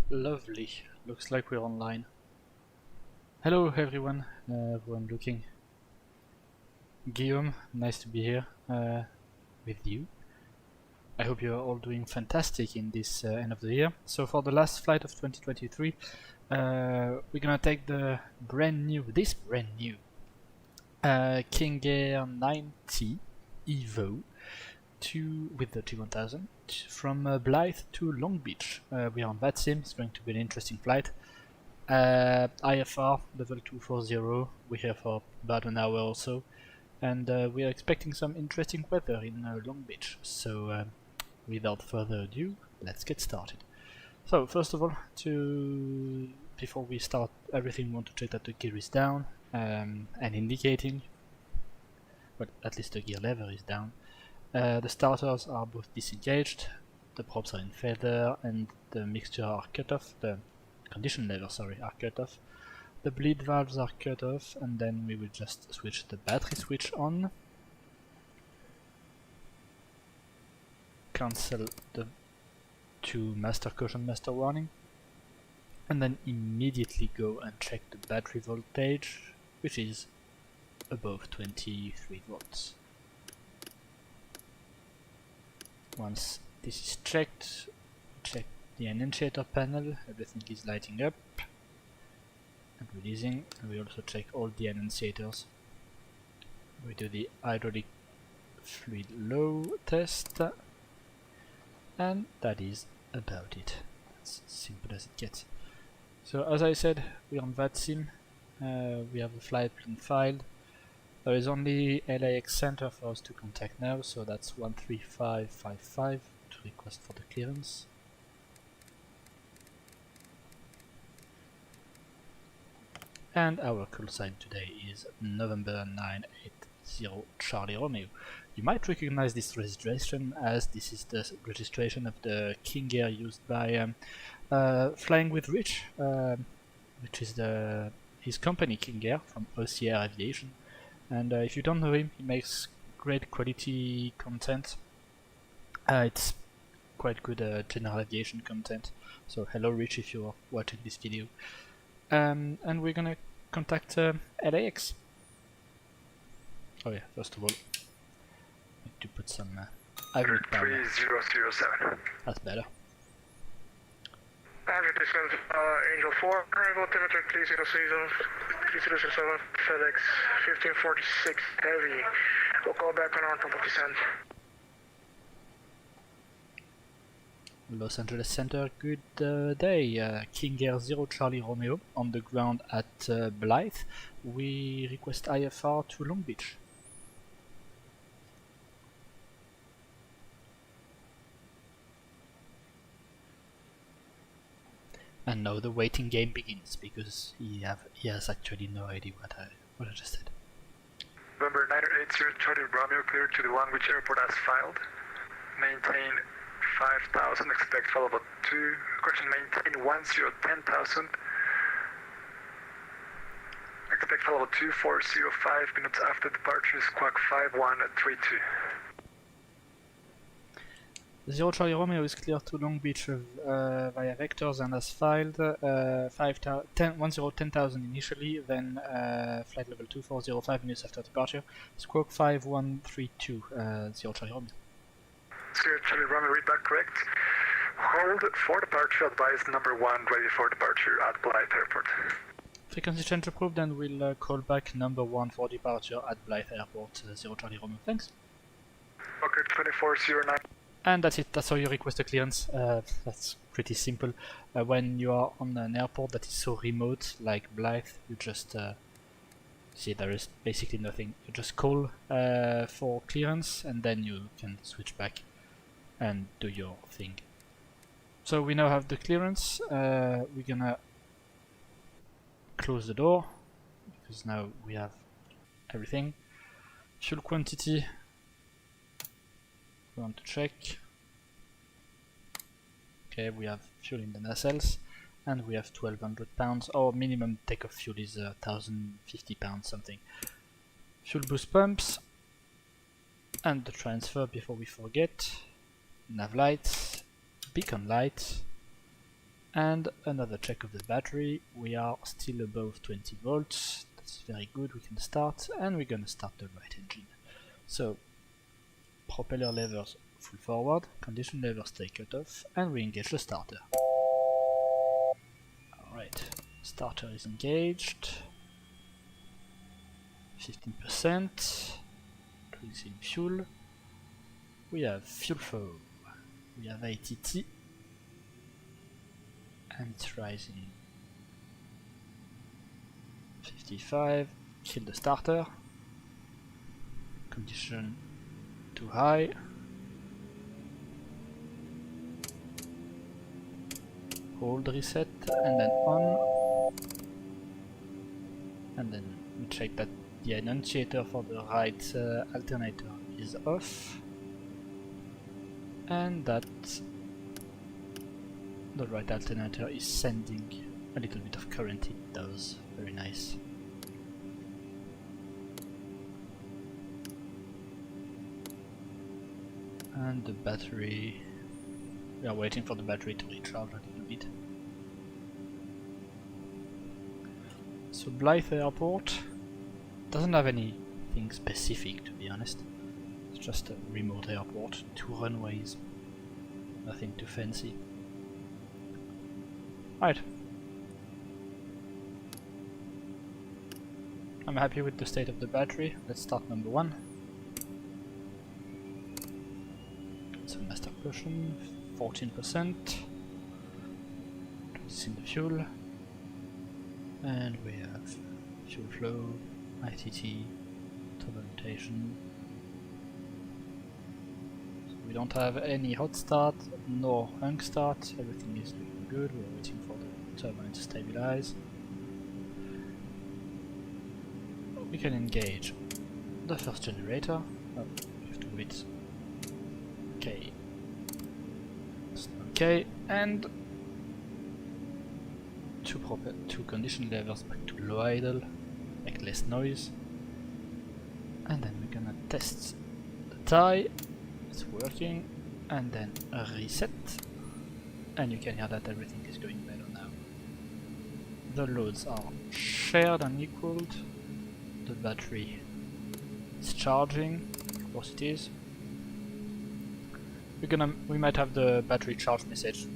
Lovely. Looks like we're online. Hello everyone, everyone looking. Guillaume, nice to be here with you. I hope you're all doing fantastic in this end of the year. So for the last flight of 2023, we're gonna take the brand new King Air C90B EVO with the T1000 from Blythe to Long Beach. We are on VATSIM. It's going to be an interesting flight. IFR level 240, we're here for about an hour or so, and we are expecting some interesting weather in Long Beach. So without further ado, let's get started. So first of all, before we start everything, we want to check that the gear is down and indicating, well, at least the gear lever is down. The starters are both disengaged, the props are in feather, and the mixture are cut off. The condition lever, sorry, are cut off. The bleed valves are cut off, and then we will just switch the battery switch on. Cancel the 2 master caution, master warning, and then immediately go and check the battery voltage, which is above 23 volts. Once this is checked, check the annunciator panel, everything is lighting up and releasing, and we also check all the annunciators. We do the hydraulic fluid low test, and that is about it. It's as simple as it gets. So as I said, we're on VATSIM, we have the flight plan filed. There is only LAX center for us to contact now, so that's 13555 to request for the clearance. And our call sign today is November 980 Charlie Romeo. You might recognize this registration, as this is the registration of the King Air used by Flying with Rich, which is his company King Air from OCR Aviation. And if you don't know him, he makes great quality content. It's quite good general aviation content. So hello Rich if you're watching this video. And we're gonna contact LAX. Oh yeah, first of all, need to put some hydraulic power. 3007. That's better. Angel 4, current altimeter 3007, FedEx 1546 heavy. We'll call back on our top of descent. Los Angeles Center, good day. King Air 0 Charlie Romeo on the ground at Blythe. We request IFR to Long Beach. And now the waiting game begins, because he has actually no idea what I just said. November 980 Charlie Romeo, clear to the Long Beach Airport as filed. Maintain 5,000, expect follow about 2. Correction, maintain 10,000. Expect follow about 2405 minutes after departure, squawk 5132. 0 Charlie Romeo is clear to Long Beach via vectors and as filed 10,000 initially, then flight level 2405 minutes after departure, squawk 5132, 0 Charlie Romeo. 0 Charlie Romeo, read back correct. Hold for departure, advise number 1 ready for departure at Blythe Airport. Frequency change approved, and we'll call back number 1 for departure at Blythe Airport, 0 Charlie Romeo. Thanks. Okay, 2409. And that's it, that's how you request a clearance. That's pretty simple. When you are on an airport that is so remote, like Blythe, you just see there is basically nothing. You just call for clearance, and then you can switch back and do your thing. So we now have the clearance. We're gonna close the door, because now we have everything. Fuel quantity, we want to check. Okay, we have fuel in the nacelles, and we have 1200 pounds. Our minimum takeoff fuel is 1050 pounds something. Fuel boost pumps, and the transfer before we forget. Nav lights, beacon light, And another check of the battery. We are still above 20 volts. That's very good. We can start, and we're gonna start the right engine. So propeller levers full forward, condition levers stay cut off, and we engage the starter. Alright, starter is engaged. 15%. Increasing fuel. We have fuel flow. We have ATT. And it's rising. 55. Kill the starter. Condition too high. Hold reset and then on. And then we check that the annunciator for the right alternator is off. And that the right alternator is sending a little bit of current. It does. Very nice. And the battery, we are waiting for the battery to recharge a little bit. So Blythe Airport doesn't have anything specific, to be honest. It's just a remote airport, 2 runways, nothing too fancy. Right. I'm happy with the state of the battery. Let's start number 1. So master cushion, 14%. It's in the fuel. And we have fuel flow, ITT, turbo rotation. So we don't have any hot start, nor hung start. Everything is looking good. We're waiting for the turbine to stabilize. We can engage the first generator. Oh, we have to wait. Okay. Okay, and two condition levers back to low idle, make less noise. And then we're gonna test the tie. It's working. And then a reset. And you can hear that everything is going better now. The loads are shared and equaled. The battery is charging, of course it is. We might have the battery charge message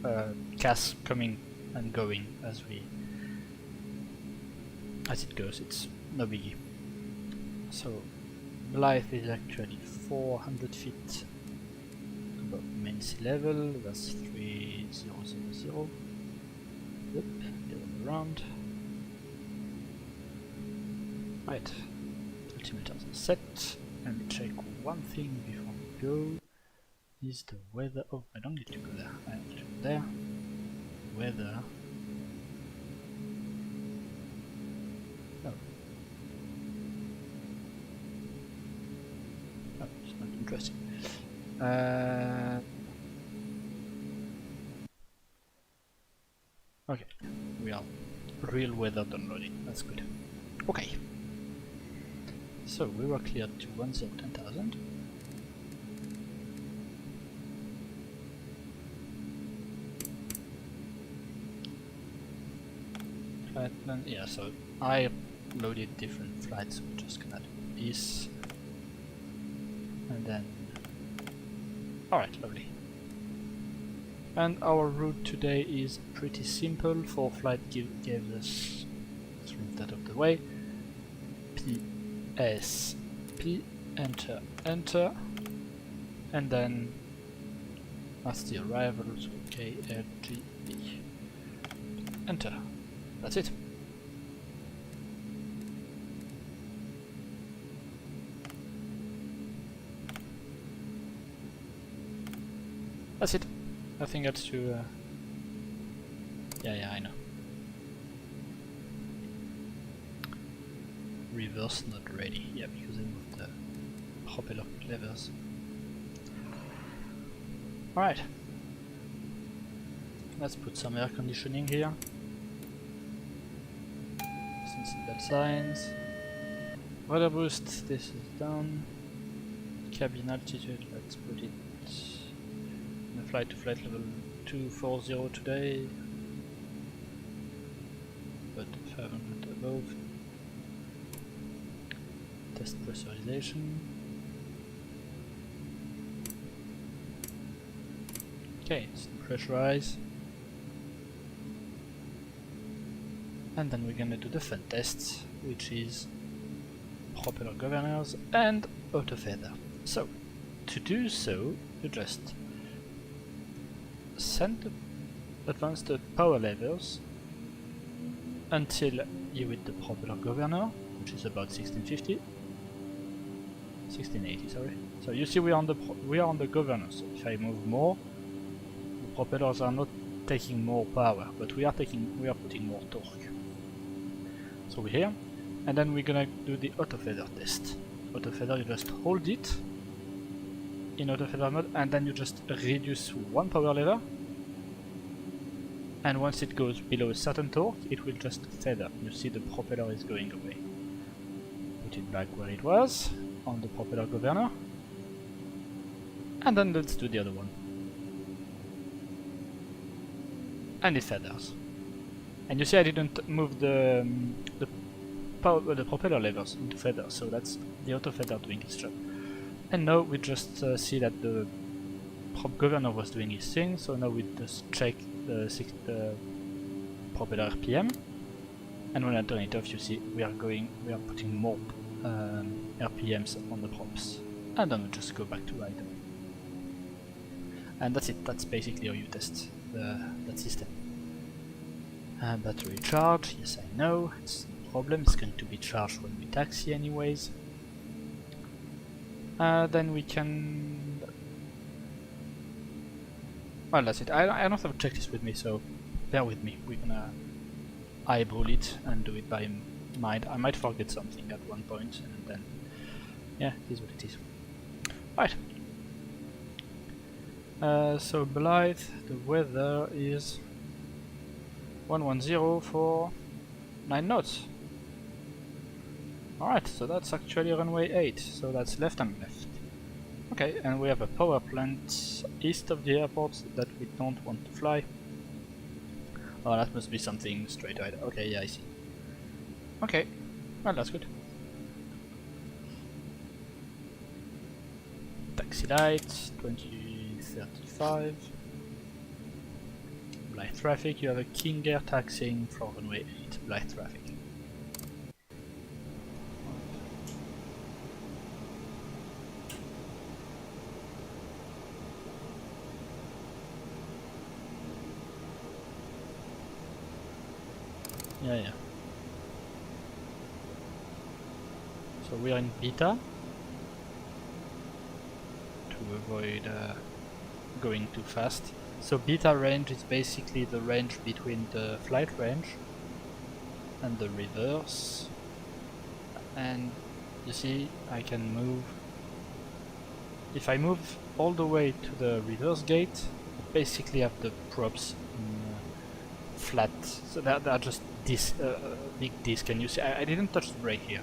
CAS coming and going as it goes. It's no biggie. So Blythe is actually 400 feet above main sea level. That's 3000. Yep, the other way around. Right, altimeters are set, and we check one thing before we go. Is the weather. Oh, I don't need to go there. I have to go there. Weather. Oh. Oh, it's not interesting. Okay, we are real weather downloading. That's good. Okay. So we were cleared to 10,000. Plan, yeah, so I loaded different flights, so we're just gonna do this. And then... Alright, lovely. And our route today is pretty simple. 4 flight gave us, let's move that out of the way. PSP, enter, enter. And then that's the arrival, so KLGB. Enter. That's it. That's it. Nothing else to... Yeah, I know. Reverse not ready. Yeah, because I moved the propeller levers. Alright. Let's put some air conditioning here. Seatbelt signs. Weather boost, this is done. Cabin altitude, let's put it in the flight to flight level 240 today. above. Test pressurization. Okay, it's pressurized. And then we're gonna do the fun tests, which is propeller governors and auto feather. So, to do so, you just advance the power levels until you hit the propeller governor, which is about 1680, sorry. So you see we are on the governor. So if I move more, the propellers are not taking more power, but we are putting more torque. So we're here, and then we're gonna do the auto feather test. Auto feather, you just hold it in auto feather mode, and then you just reduce one power level. And once it goes below a certain torque, it will just feather. You see the propeller is going away. Put it back where it was, on the propeller governor. And then let's do the other one. And it feathers. And you see I didn't move the propeller levers into feather, so that's the auto feather doing its job. And now we just see that the prop governor was doing its thing, so now we just check the propeller RPM, and when I turn it off, you see we are putting more RPMs on the props, and then we just go back to idle. And that's it. That's basically how you test that system. Battery charge, yes I know, it's no problem. It's going to be charged when we taxi anyways. Then we can. Well, that's it. I don't have a checklist with me, so bear with me. We're gonna eyeball it and do it by mind. I might forget something at one point, and then, yeah, it is what it is. Right. So Blythe, the weather is 110 for 9 knots. Alright, so that's actually runway 8, so that's left and left. Okay, and we have a power plant east of the airport that we don't want to fly. Oh, that must be something straight ahead. Okay, yeah, I see. Okay, well, that's good. Taxi lights, 2035. Blythe traffic, you have a King Air taxiing for runway 8, Blythe traffic. Yeah. So we are in beta to avoid going too fast. So beta range is basically the range between the flight range and the reverse. And you see I can move. If I move all the way to the reverse gate, I basically have the props flat. So they are just this big disc, and you see I didn't touch the brake here,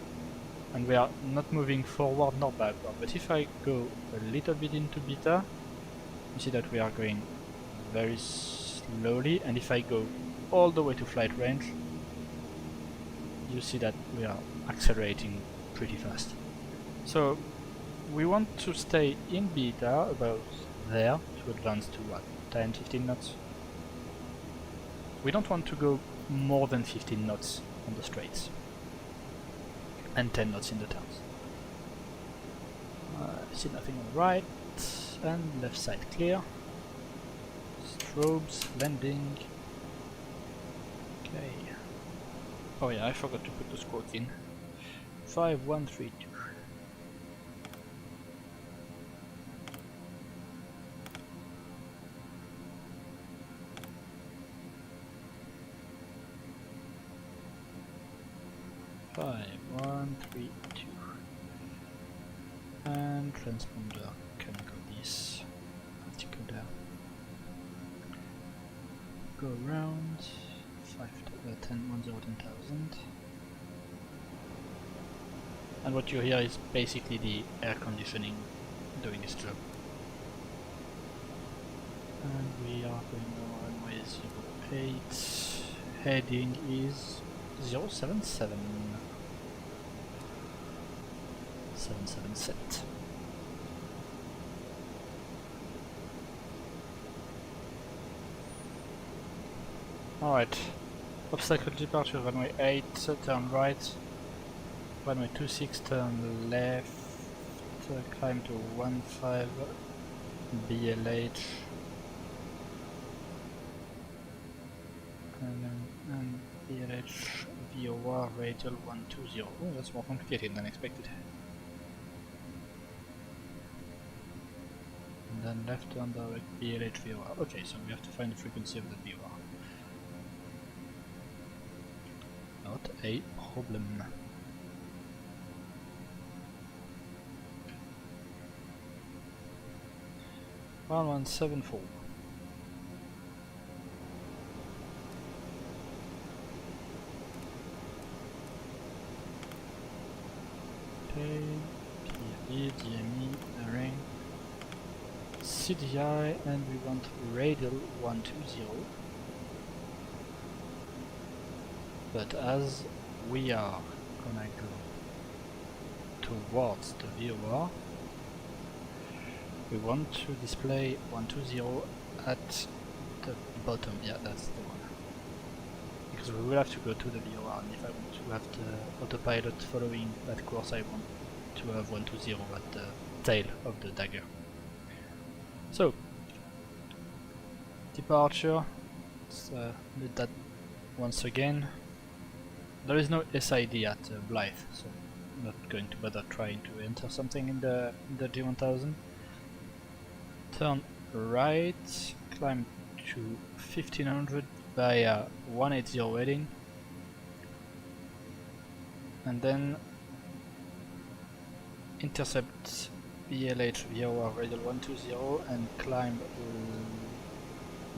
and we are not moving forward nor backward. But if I go a little bit into beta, you see that we are going very slowly, and if I go all the way to flight range, you see that we are accelerating pretty fast. So we want to stay in beta about there to advance to what, 10-15 knots. We don't want to go more than 15 knots on the straights and 10 knots in the turns. I see nothing on the right, and left side clear. Strobes, landing. Okay. Oh yeah, I forgot to put the squawk in. 5132. Five, 1, 3, 2. And transponder can go this. Let's go down. Go around 10,000. And what you hear is basically the air conditioning doing its job. And we are going on runway 08. Heading is 077. 77 set. Alright. Obstacle departure, runway 8, turn right. Runway 26, turn left. Climb to 15 BLH. And BLH VOR radial 120. Oh, that's more complicated than expected. And then left turn direct BLH VOR. Okay, so we have to find the frequency of the VOR. Not a problem. Round 174. Okay, PE, DME, bearing, CDI, and we want radial 120. But as we are gonna go towards the VOR, we want to display 120 at the bottom. Yeah, that's the one. Because we will have to go to the VOR, and if I want to have the autopilot following that course, I want to have 120 at the tail of the dagger. So, departure, let's do that once again. There is no SID at Blythe, so I'm not going to bother trying to enter something in the G1000. Turn right, climb to 1500 by 180 heading, and then intercept BLH VOR radial 120 and climb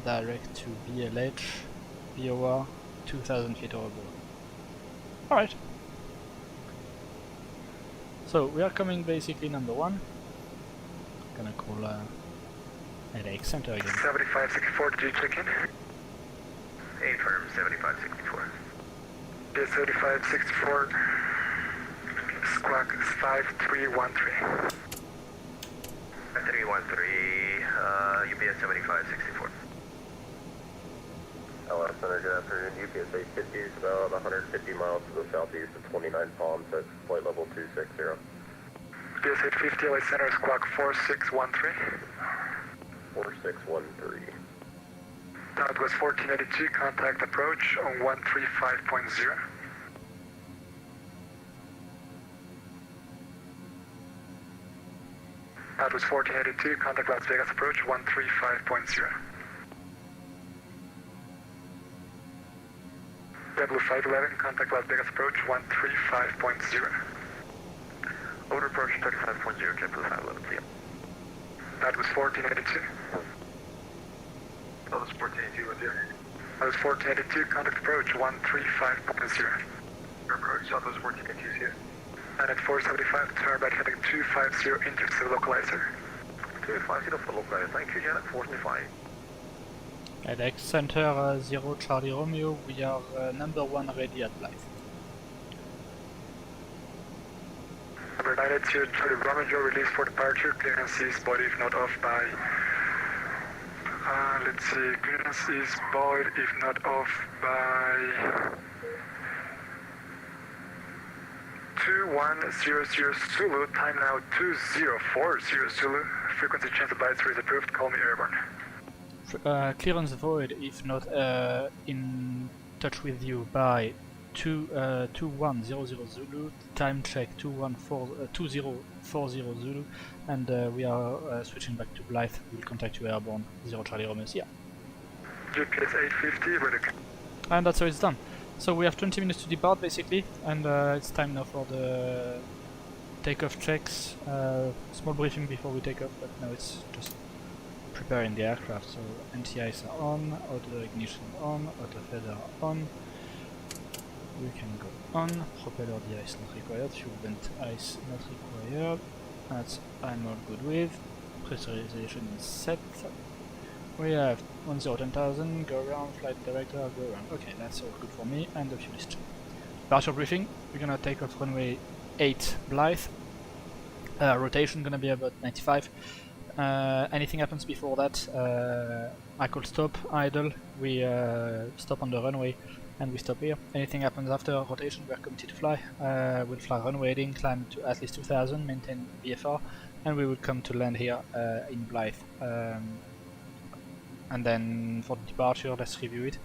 direct to BLH VOR 2000 feet overboard. Alright. So we are coming basically number one. Gonna call LAX center again. 7564, did you check in? Affirm 7564. Yeah, 7564. Squawk 5313. 5313, UPS 7564. LS Center, good afternoon. UPS 850 is about 150 miles to the southeast of 29 Palms at flight level 260. UPS 850, LA Center, Squawk 4613. 4613. Southwest 1482, contact approach on 135.0. Southwest 1482, contact Las Vegas approach 135.0. W511, contact Las Vegas approach 135.0. Over approach 35.0, JetBlue 511, clear. That was 1482. That was 1482 with you. That was 1482, contact approach 135.0. Approach Southwest 1482 here. And at 475, turn right heading 250 into the localizer. 250 for localizer, thank you, Janet, 475. LX center 0 Charlie Romeo, we are number one ready at Blythe. Number 980, Charlie Romeo, release for departure, clearance is void if not off by... let's see, clearance is void if not off by... 2100 Zulu, time now 2040 Zulu, frequency change advisory is approved, call me airborne. Clearance void if not in touch with you by 2100 Zulu, time check 2040 Zulu, and we are switching back to Blythe. We'll contact you airborne, 0 Charlie Romeo, yeah. GPS 850, ready. And that's how it's done. So we have 20 minutes to depart basically, and it's time now for the takeoff checks. Small briefing before we take off, but now it's just preparing the aircraft. So NTIs are on, auto ignition on, auto feather on. We can go on, propeller de-ice not required, fuel vent ice not required. That's I'm all good with. Pressurization is set. We have 10,000, go around, flight director, go around. Okay, that's all good for me, and the fuel is checked. Partial briefing, we're gonna take off runway 8 Blythe. Rotation gonna be about 95. Anything happens before that, I could stop, idle, we stop on the runway and we stop here. Anything happens after rotation, we're committed to fly. We'll fly runway heading, climb to at least 2000, maintain VFR, and we will come to land here in Blythe. And then for the departure, let's review it.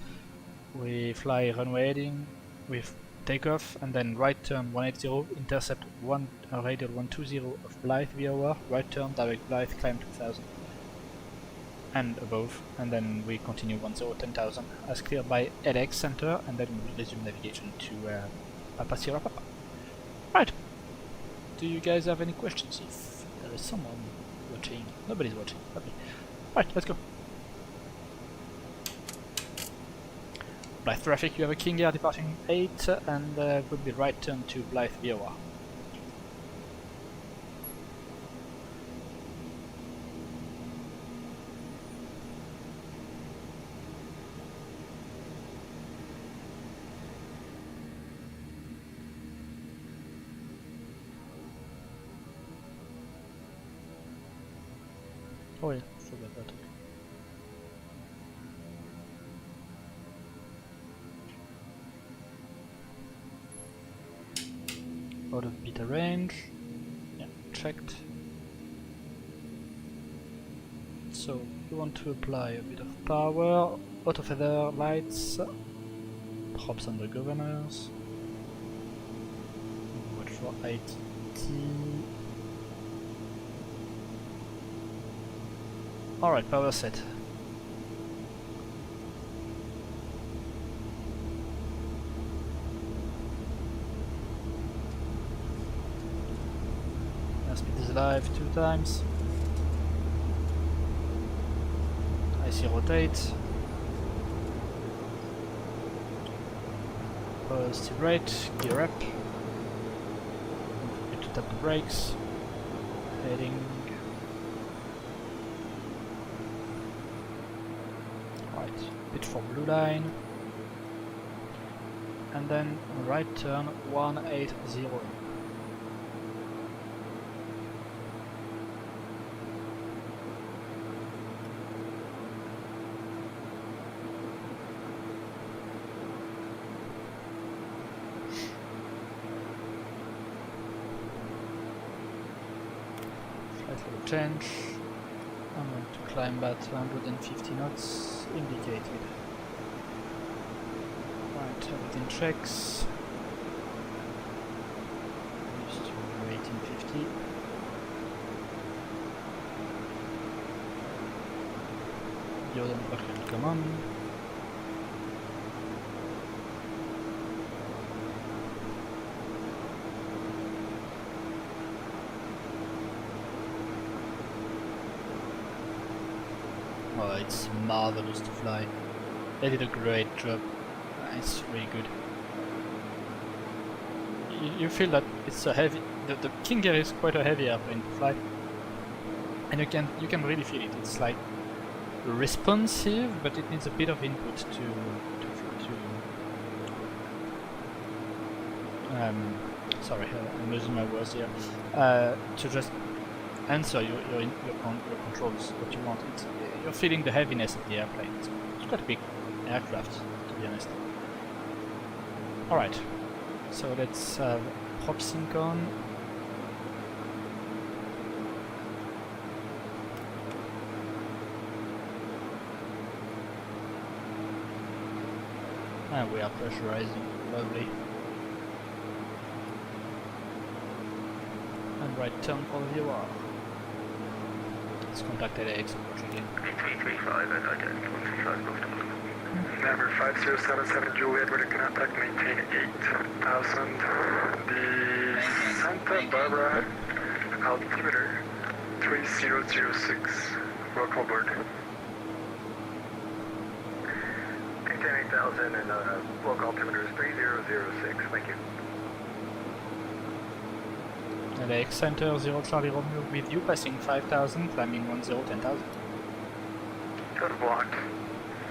We fly runway heading, we take off, and then right turn 180, intercept radial 120 of Blythe VOR, right turn, direct Blythe, climb 2000 and above, and then we continue 10,000 as cleared by LX center, and then we'll resume navigation to Papa Sierra Papa. Right, do you guys have any questions? If there is someone watching, nobody's watching, lovely. Right, let's go. Blythe traffic, you have a King Air departing 8 and will be right turn to Blythe VOR. Oh yeah, forgot that. Out of beta range, yeah, checked. So we want to apply a bit of power, auto feather lights, props on the governors, watch for ITT. Alright, power set. Speed is live 2 times. IC rotate. Positive rate, gear up. Need to tap the brakes. Heading. Right, pitch for blue line. And then right turn 180. Change. I'm going to climb at 150 knots indicated. Right, everything checks. Used to 1850. Jordan Bucket, come on. Oh, it's marvelous to fly. They did a great job. It's really good. You feel that it's a heavy. The King Air is quite a heavy airplane to fly, and you can really feel it. It's like responsive, but it needs a bit of input to sorry, I'm losing my words here. To just answer your controls what you want. You're feeling the heaviness of the airplane. It's quite a big aircraft, to be honest. Alright, so let's have prop sync on. And we are pressurizing, lovely. And right turn for the VOR. Let's contact LAX approach again. 335 and identity 135 Lufthansa. Number 5077 Juliet, with a contact, maintain 8000. The Santa Barbara altimeter 3006. Welcome aboard. Maintain 8000 and local altimeter is 3006. Thank you. LAX Center 0 Charlie Romeo with you, passing 5000, climbing 10,000. Code blocked.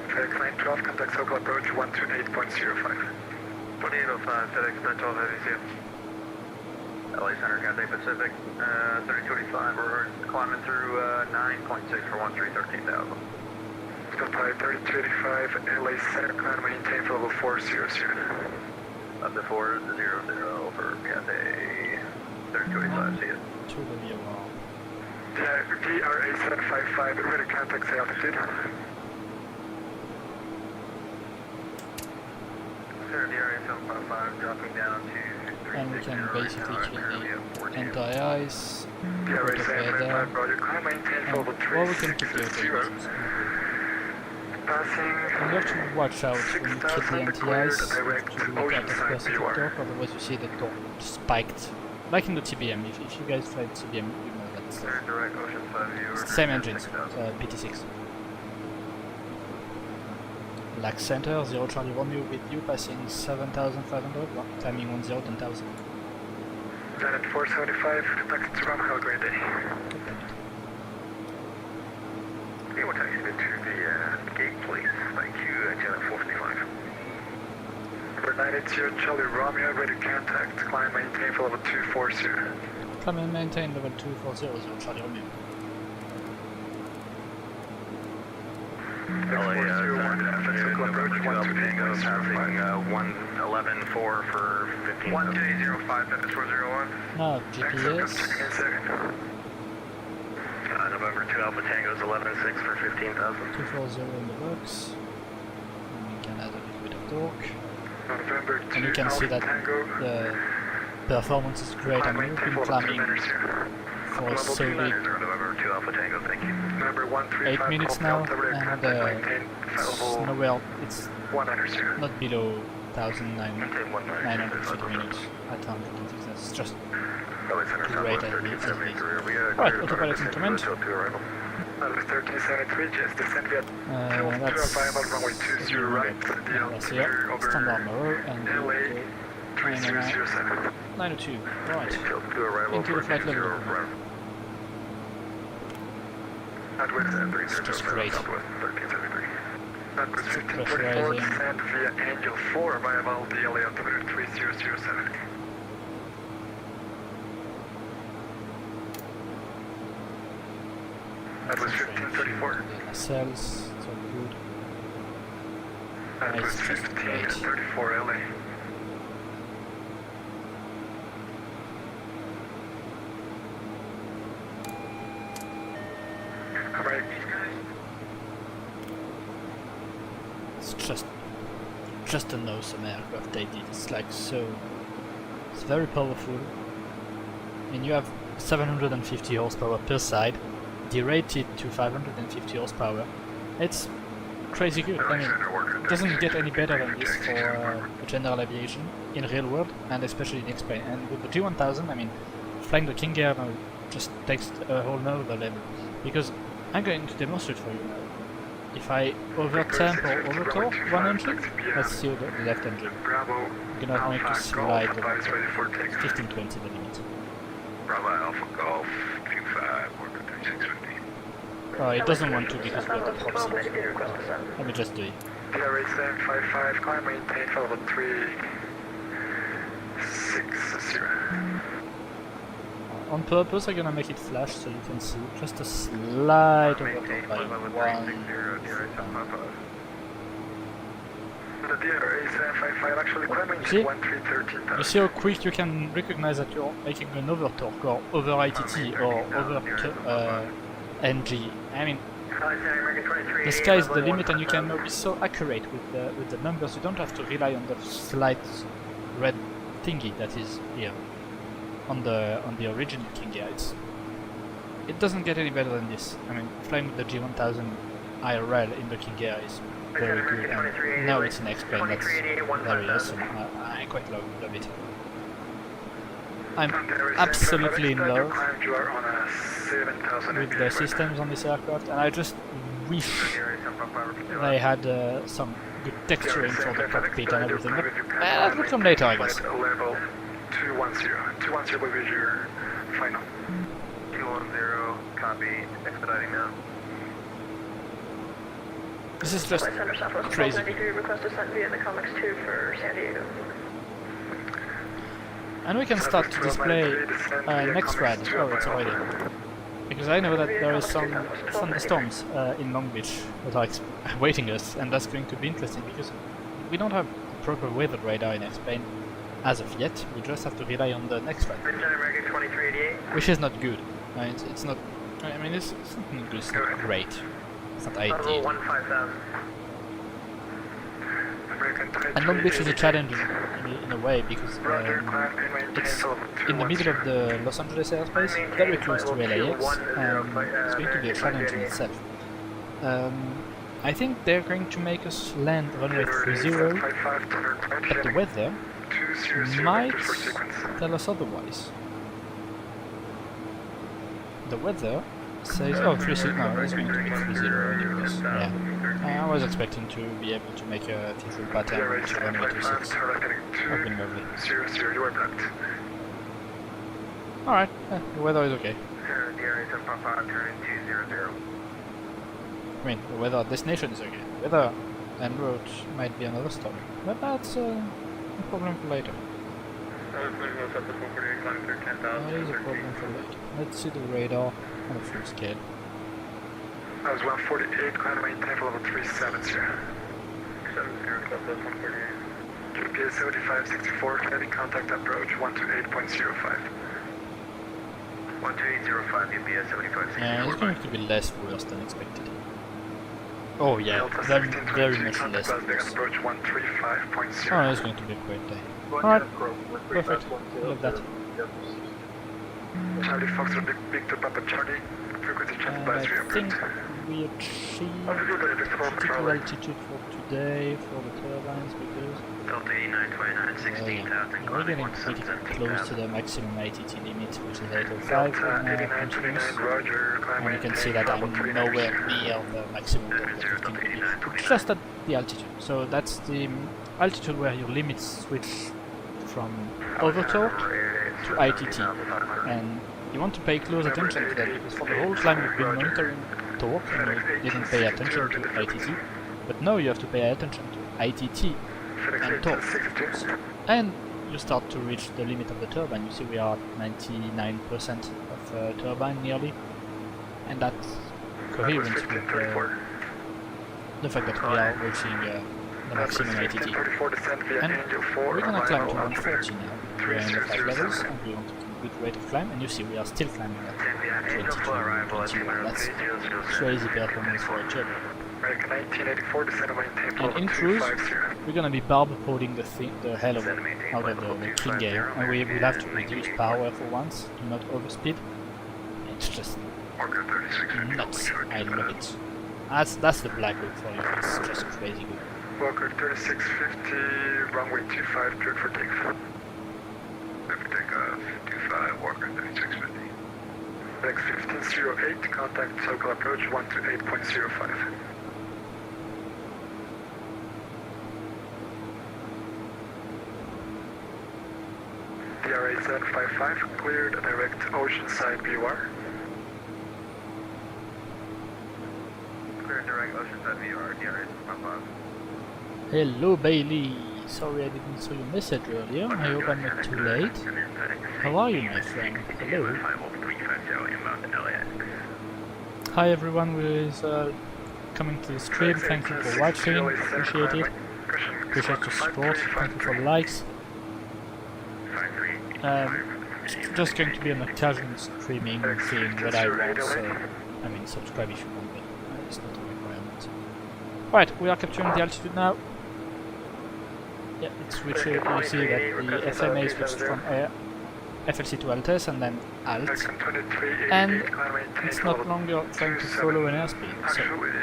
XPLANE 12, contact local approach 128.05. 2805, FedEx 912 Heavy, see you. LA Center, Cathay Pacific, 3025, we're climbing through 9.6 for 1313,000. Sky 3285, LA Center, climb maintain for level 400. Up to 400 for Cathay 3285, see you. To the VOR. DRA 755, ready contact altitude. Center DRA 755, dropping down to 360. And we can basically kill the anti-ice, DRA put the weather, 755, roger, climb maintain for level or we can keep the 360. auto. Passing. And you have to watch out when you kill the 6,000 declared anti-ice to direct look at the oceanside specific viewer. torque, otherwise you see the torque spiked. Like in the TBM, if you guys fly the TBM, you know that stuff. Direct Oceanside viewer. It's the same engines, PT6. LAC Center, 0 Charlie Romeo with you, passing 7,500, timing 10, 10,000. Planet 475, contact to Ram, have a great day. Okay, what time you get to the gate, please? Thank you, Janet 455. Number 980, Charlie Romeo, ready contact, climb maintain for level 240. Climb and maintain level 240, 0 Charlie Romeo. LA November 12 Tango, passing 111.4 for 15. 1205, FedEx 401. Now, GPS, November 2 Alpha Tango's 11.6 for 15,000. 240 in the box. And we can add a little bit of torque. November 2 And you can see that Tango, the performance is great. I climb mean, we've maintain been for level 2 climbing meters here. for a Level 2 solid meters. November 2 Alpha Tango, thank you. Number 135, 8 minutes now, and it's nowhere, it's 1 meters here. not below 1,950 Maintain 1 minutes at 150. That's just LA Center, great Southwest as it is. 1373. We Alright, autopilot in command. Hotel 2 arrival. Number 1373, just descend via That's arrival runway 20 right, the here, altimeter standard over mirror, and LA we'll go 3007. 902. Alright, Hotel 2 arrival into the for flight 20 level. right. Northwest It's just great. Southwest 1373. Northwest It's 1544, pressurizing. descend via Angel 4, arrival the LA altimeter 3007. That was 1534. Nacelles, it's all good. That was Nice, just great. 1534 LA. Alright, It's just an awesome aircraft they did. It's like so, it's very powerful. And you have 750 horsepower per side, derated to 550 horsepower. It's crazy good. I mean, it doesn't get any better than this for general aviation in real world, and especially in XPLANE. And with the G1000, I mean, flying the King Air now just takes a whole nother level. Because I'm going to demonstrate for you now. If I over-temp or over-torque one engine, let's see the left engine. Bravo, I'm gonna make it slide over Alpha, ready for takeoff. 15-20 the limit. Bravo Alpha Golf 25, working 3650. Oh, it doesn't want to because we have the prop seat. Let me just do it. DRA 755, climb maintain for level 360. On purpose, I'm gonna make it flash so you can see just a slight overtorque by one. The DRA 755 actually climbing You see? to 1313,000. You see how quick you can recognize that you're making an overtorque or over ITT or over NG. I mean, the sky is the limit, and you can now be so accurate with the numbers. You don't have to rely on the slight red thingy that is here on the original King Air. It doesn't get any better than this. I mean, flying with the G1000 IRL in the King Air is very good. And now it's an XPLANE. That's very awesome. I quite love it. I'm absolutely in love with the systems on this aircraft, and I just wish they had some good texturing for the cockpit and everything. But that will come later, I guess. Level 210 will be your final. 210, copy, expediting now. This is just crazy. Request descent via the Comex 2 for San Diego. And we can start to display next rad. Oh, it's already. Because I know that there is some thunderstorms in Long Beach that are awaiting us, and that's going to be interesting because we don't have proper weather radar in XPLANE as of yet. We just have to rely on the next rad, which is not good. It's not. I mean, it's not good. It's not great. It's not ideal. And Long Beach is a challenge in a way because it's in the middle of the Los Angeles airspace, very close to LAX, and it's going to be a challenge in itself. I think they're going to make us land runway 30, but the weather might tell us otherwise. The weather says, oh, 30, no, it's going to be 30 anyways, yeah. I was expecting to be able to make a visual pattern which runway 26. That would have been lovely. Alright, the weather is okay. I mean, the weather at destination is okay. Weather en route might be another story, but that's a problem for later. That is a problem for later. Let's see the radar on a full scale. That was 148, climb maintain for level 37, sir. 70, GPS 7564, heavy contact approach 128.05. 128.05, GPS 7564. Yeah, it's going to be less worse than expected. Oh yeah, very much less worse. Approach 135.0. Oh, it's going to be a great day. Alright, perfect, love that. Charlie Fox will be big to Papa Charlie. Frequency check by 3 I think we achieved critical altitude for today for the turbines because we're getting pretty close to the maximum ITT limit, which is 805 continuous, and you can see that I'm nowhere near the maximum level, just at the altitude. So that's the altitude where your limits switch from overtorque to ITT, and you want to pay close attention to that because for the whole time you've been monitoring torque and you didn't pay attention to ITT, but now you have to pay attention to ITT and torque. And you start to reach the limit of the turbine. You see we are at 99% of turbine nearly, and that's coherent with the fact that we are reaching the maximum ITT. And we're gonna climb to 140 now. We're in the 5 levels and we want to keep good rate of climb, and you see we are still climbing at 22, 21. That's crazy performance for a jet. And in cruise, we're gonna be barber poding the hell of out of the King Air, and we will have to reduce power for once to not overspeed. It's just nuts. I love it. That's the Blackhawk for you. It's just crazy good. Walker 3650, runway 25, cleared for takeoff. Cleared for takeoff, 25, Walker 3650. X 1508, contact circle approach 128.05. DRA 755, cleared, direct Oceanside BUR. Cleared direct Oceanside BUR, DRA 755. Hello Bailey, sorry I didn't saw your message earlier, I hope I'm not too late. How are you my friend? Hello. Hi everyone who is coming to the stream, thank you for watching, appreciate it. Appreciate your support, thank you for the likes. It's just going to be on a casual streaming and seeing what I want, so I mean subscribe if you want, but it's not a requirement. Right, we are capturing the altitude now. Yeah, it's switched. You see that the FMA switched from FLC to Altes and then Alt, and it's not longer trying to follow an airspeed. So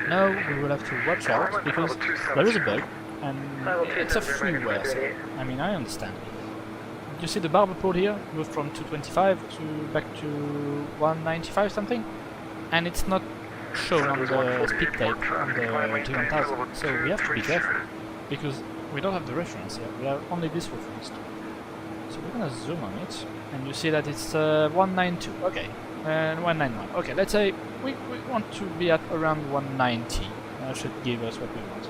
now we will have to watch out because there is a bug and it's a freeware. So, I mean, I understand. You see the barber pole here moved from 225 to back to 195 something, and it's not shown on the speed tape on the G1000. So we have to be careful because we don't have the reference here, we have only this reference. So we're gonna zoom on it, and you see that it's 192, okay, and 191. Okay, let's say we want to be at around 190. That should give us what we want.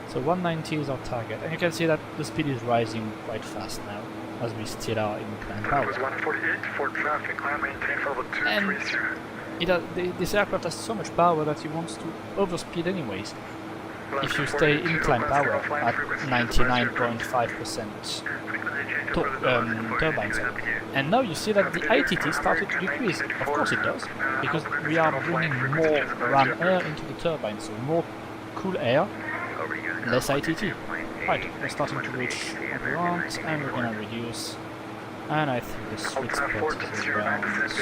So 190 is our target, and you can see that the speed is rising quite fast now. as we still are in climb That was power. 148 for traffic, climb maintain for level 230. This aircraft has so much power that he wants to overspeed anyways. If you stay in climb power at 99.5% turbine speed. And now you see that the ITT started to decrease. Of course it does, because we are bringing more ram air into the turbine, so more cool air, less ITT. Right, we're starting to reach what we want, and we're gonna reduce. And I think the sweet spot is around too much.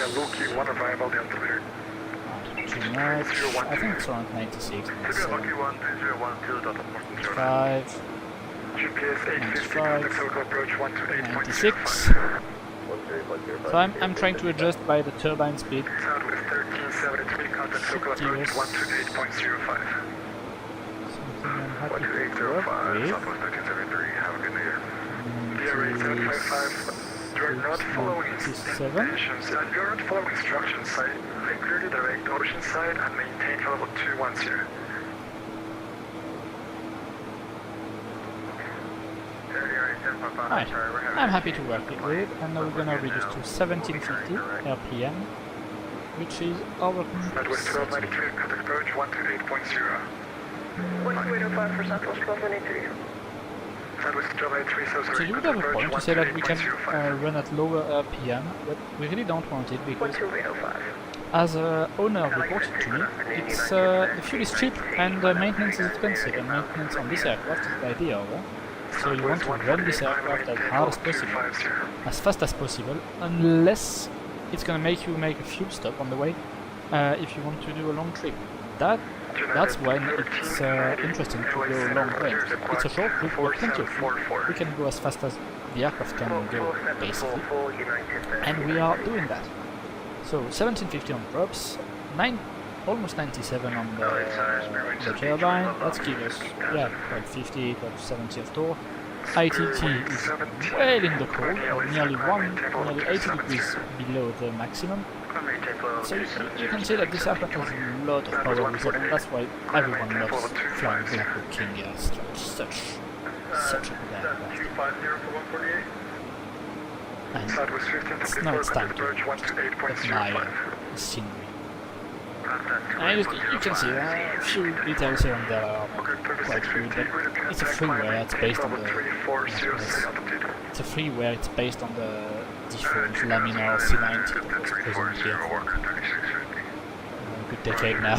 I think it's around 96, 97, 95, GPS 850, 95, contact approach 96. So I'm trying to adjust by the turbine speed. Southwest 1373, contact local approach 128.05. Something I'm happy to work 12805, with. Southwest 1373, have a good day. BRA 755, you are not following instructions, and you are not following instructions side. Clearly direct ocean side and maintain for level 210. Right, I'm happy to work it with, and now we're gonna reduce to 1750 RPM, which is our Southwest 1293, contact approach 128.0. 12805 for Southwest 1293. Southwest 1293, so So sorry, you would have a contact point to approach say that we can 128.05. run at lower RPM, but we really don't want it because 12805. as owner reported to me, it's the fuel is cheap and maintenance is expensive, and maintenance on this aircraft is the idea of it. So you want to run this aircraft as hard as possible, as fast as possible, unless it's gonna make you make a fuel stop on the way if you want to do a long trip. That's when it's interesting to go long range. It's a short trip, but plenty of fuel. We can go as fast as the aircraft can go, basically, and we are doing that. So 1750 on props, almost 97 on the turbine. Let's give us 1250, 1270 of torque. ITT is well in the cold, nearly 80 degrees below the maximum. So you can see that this aircraft has a lot of power reserve, and that's why everyone loves flying Blackhawk King Air. Such a good aircraft. 250 for 148. And Southwest 1554, now it's time contact to approach 128.05. admire the scenery. And you can see a few details here and there are quite good, but it's a freeware, it's based on the default laminar C90 that was present here. A good decade now.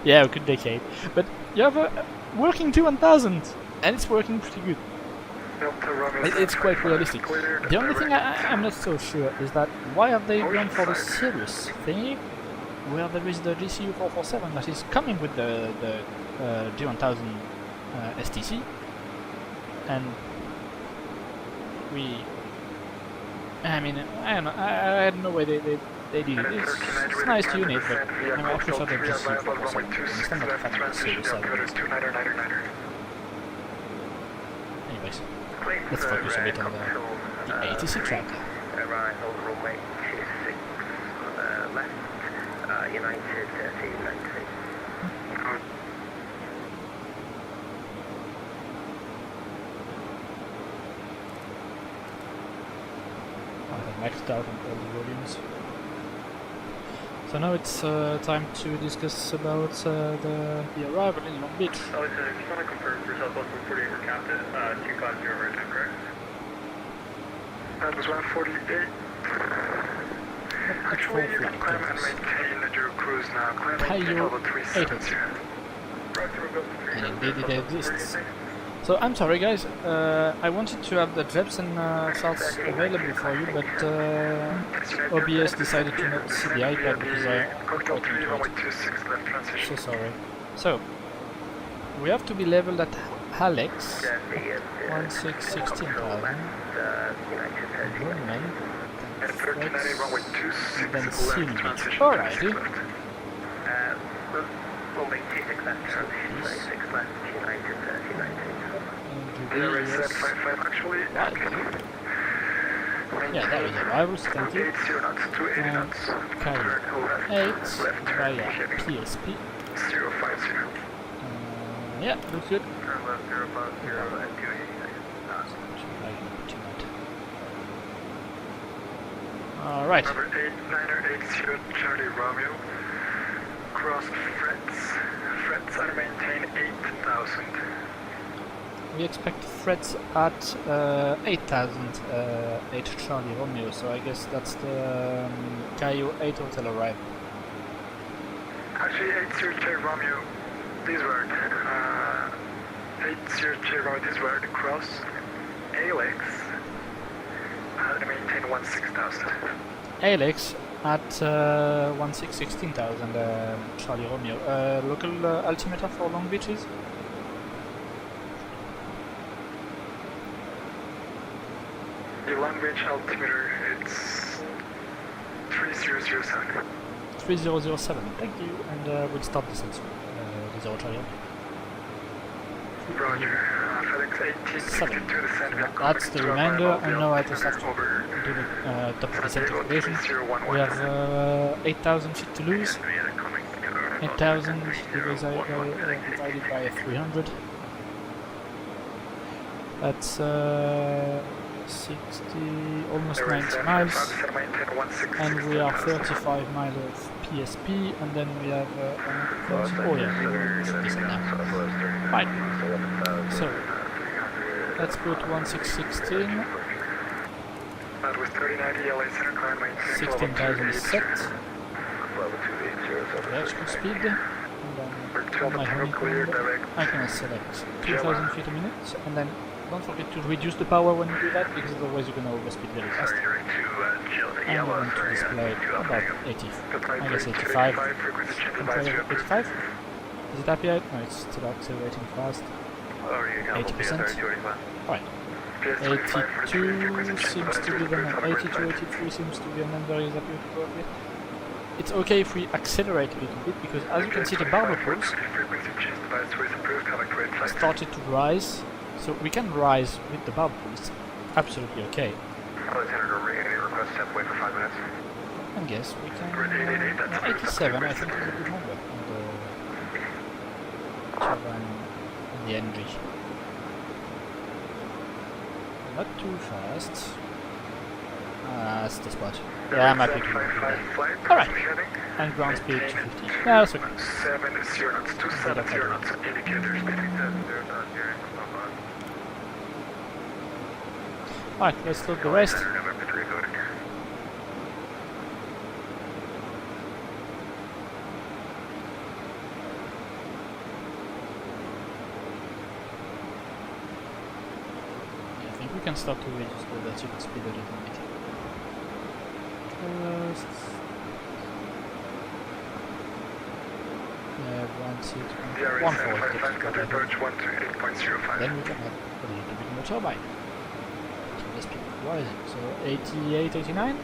Yeah, a good decade. But you have a working T1000, and it's working pretty good. It's quite realistic. The only thing I'm not so sure is that why have they gone for the Sirius thingy, where there is the GCU 447 that is coming with the G1000 STC, and I don't know, I don't know why they did it. It's a nice unit, but I prefer the GCU 447. I'm not a fan of the Sirius 7. Anyways, let's focus a bit on the ATC track. Right, overall weight 26 left, United 1390. I have maxed out on all the volumes. So now it's time to discuss about the arrival in Long Beach. Oh, so just want to confirm for Southwest 148 we're capped at 250 right now, correct? That was 148. Actually, you can climb and maintain your cruise now. Climb and level 370. And indeed it exists. So I'm sorry guys, I wanted to have the Jepson charts available for you, but OBS decided to not see the iPad because I got into it. So sorry. So, we have to be leveled at Alex, 16,000, Women, and then Silvich. Alrighty. Runway 26 left, transition 36 left, United 1390. Actually, yeah, that was arrivals, thank you. And carrier 8 via PSP. 050. Yeah, looks good. Turn left 050 and 289. Alright. Number 8980 Charlie Romeo. Cross frets. Frets are maintained 8,000. We expect threats at 8,000 8 Charlie Romeo, so I guess that's the Caillou 8 hotel arrival. Actually, 80J Romeo, this word. 80J Romeo, this word. Cross Alex. Maintain 16,000. Alex at 16,000 Charlie Romeo. Local altimeter for Long Beaches? The Long Beach altimeter, it's 3007. 3007, thank you, and we'll start the sensor. The 0 Charlie Romeo. Roger. FedEx 1862 descend. That's the reminder, and now I just have to do the top of the descent calculation. We have 8,000 feet to lose. 8,000 divided by 300. That's 60, almost 90 miles. And we are 35 miles of PSP, and then we have oh yeah, this now. Right. So let's put 1616. That was 3090 LA Center Climb, 16,000 is set. Vertical speed. And then on my honeycomb, I can select 2,000 feet a minute, and then don't forget to reduce the power when you do that, because otherwise you're going to overspeed very fast. And we're going to display about 80, I guess 85. 85? Is it happy yet? No, it's still accelerating fast. 80%. Alright. 82 seems to be the number. 82, 83 seems to be a number he's happy with. It's okay if we accelerate a little bit, because as you can see the barber pulse started to rise. So we can rise with the barber pulse. Absolutely okay. And guess we can 87 I think is a good number on the NG. Not too fast. That's the spot. Yeah, I'm happy to do that. Alright. And ground speed 250. Yeah, that's okay. 70 knots, 270 knots, indicators. Alright, let's load the rest. I think we can start to reduce the vertical speed a little bit. Yeah, 140. Then we can have a little bit more turbine. So let's keep rising. So 88, 89?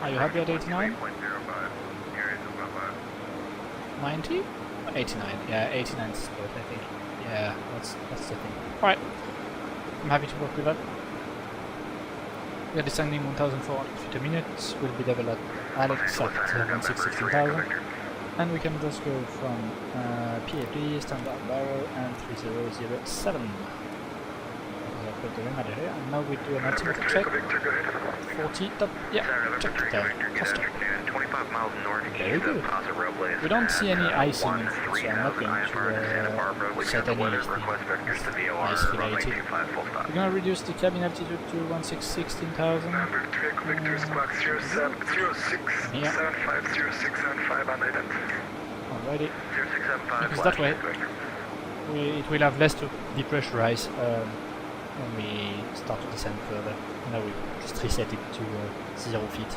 Are you happy at 89? 90? 89. Yeah, 89 is good, I think. Yeah, that's the thing. Alright. I'm happy to work with that. We are descending 1,400 feet a minute. We'll be level at Alex at 16,000. And we can just go from PAP, standard barrel, and 3007. I'll put the reminder here, and now we do an altimeter check. 40 top, yeah, check it out. Custom. Very good. We don't see any icing in front, so I'm not going to set any ice related. We're going to reduce the cabin altitude to 16,000. Number 3 Victor squawk 0706750675 on ident. Alrighty. Because that way it will have less to depressurize when we start to descend further. Now we just reset it to 0 feet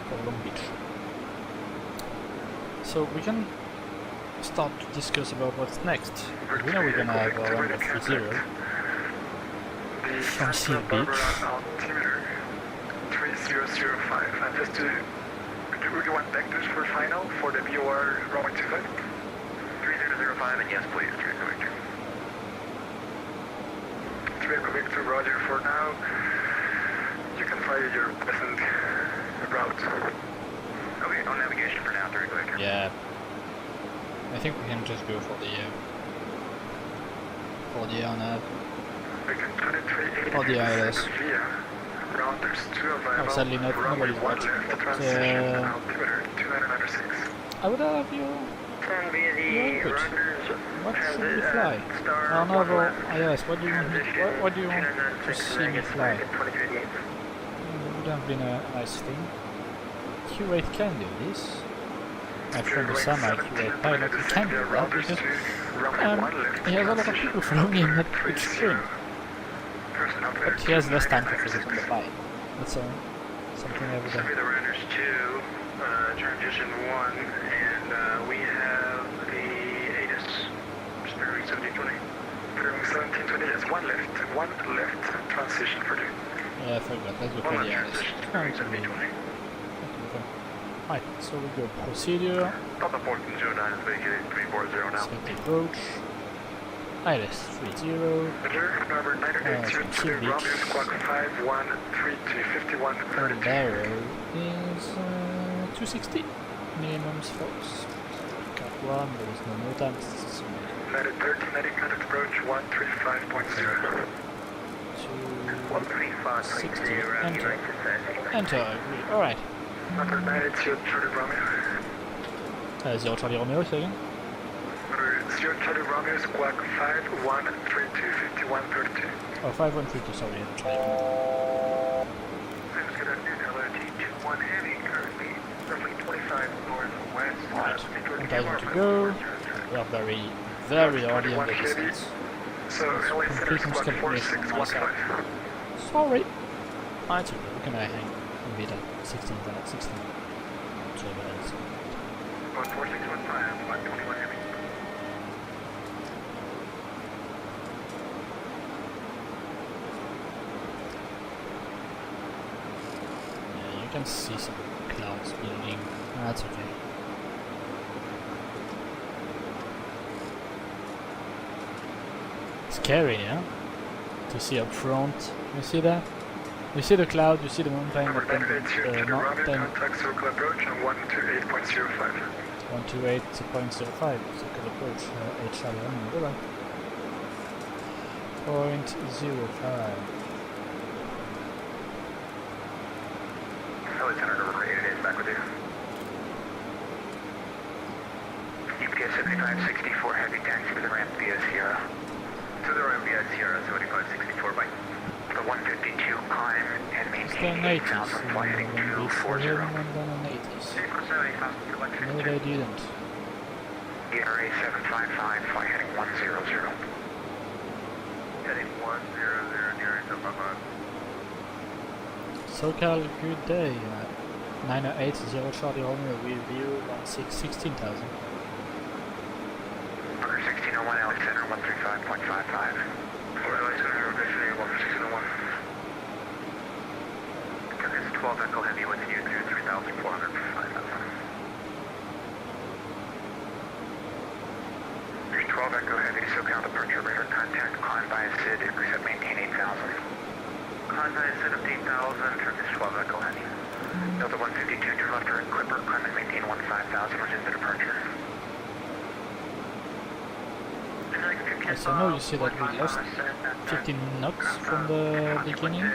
for Long Beach. So we can start to discuss about what's next. We know we're gonna have a run of 30 from Seal Beach. 3005. And just to do we want vectors for final for the BOR Roman 25? 3005 and yes please, 3 Victor. 3 Victor, roger for now. You can fly your descent route. Okay, on navigation for now, 3 Victor. Yeah. I think we can just go for the air nav. We can 2380 or the ILS. via Round, there's 2 available. sadly not, Runway nobody's 1 watching, left, but transition, altimeter 2996. I would have you. Via the Good. runners. What should we fly? Star Arnavo, yes, what do you want me, what do you want to see me fly? It would have been a nice thing. Q8 can do this. My friend Osama, Q8 pilot, he can do that because he has a lot of people following him at each stream. But he has less time to focus on the fly. That's something I've done. The runners 2, transition 1, and we have the ATIS, steering 1720. Steering 1720, yes, 1 left, transition for 2. Yeah, I forgot, let's go for the others. Steering 1720. Right, so we go procedure, Papa port 09 is vacated 340 now. set approach, ILS 30, Number 982 to the Romeo Squawk 513251 and barrow is 260, minimum force. Cut 1, there is no more time, this is 913, 90 contact approach 135.0. 260, enter, enter, agree, alright. Number 982 Charlie Romeo. 0 Charlie Romeo, say again? Number 0 Charlie Romeo Squawk 51325132. Oh, 5132, sorry, Charlie. Good afternoon, LRT 21 Heavy, currently roughly 25 northwest. Right, 1000 to go. We are very, very early on the distance. So, LA Center Complete Squawk miscalculation on my side. 4615. Sorry. Ah, it's okay, we can hang with at 16, 16. So that's 14615, 121 Heavy. yeah, you can see some clouds building. That's okay. Scary, yeah? To see up front. You see that? You see the cloud, you see the mountain, Number but then 982 the to the Romeo, mountain contact circle approach on 128.05. 128.05, circle approach, HR running, bye bye. 0.05. LA Center number 8 is back with you. UPS 7564 heavy taxi to the ramp via Sierra. To the ramp via Sierra 7564 by the 152 climb and maintain 8,000 fly heading 240. No, they didn't. ERA 755 fly heading 100. Heading 100 near Papa. SoCal, good day. 980 Charlie Romeo, with view 16,000. Under 1601 LA Center 135.55. For LA Center, officially 1601. It's 12 Echo Heavy with you through 3,400 for 5,000. There's 12 Echo Heavy, SoCal departure, radar contact, climb by SID, reset maintain 8,000. Climb by SID up to 8,000, turn this 12 Echo Heavy. Delta 152, turn left to Clipper, climb and maintain 15,000, resume the departure. Yes, I know you see that we lost 15 knots from the beginning.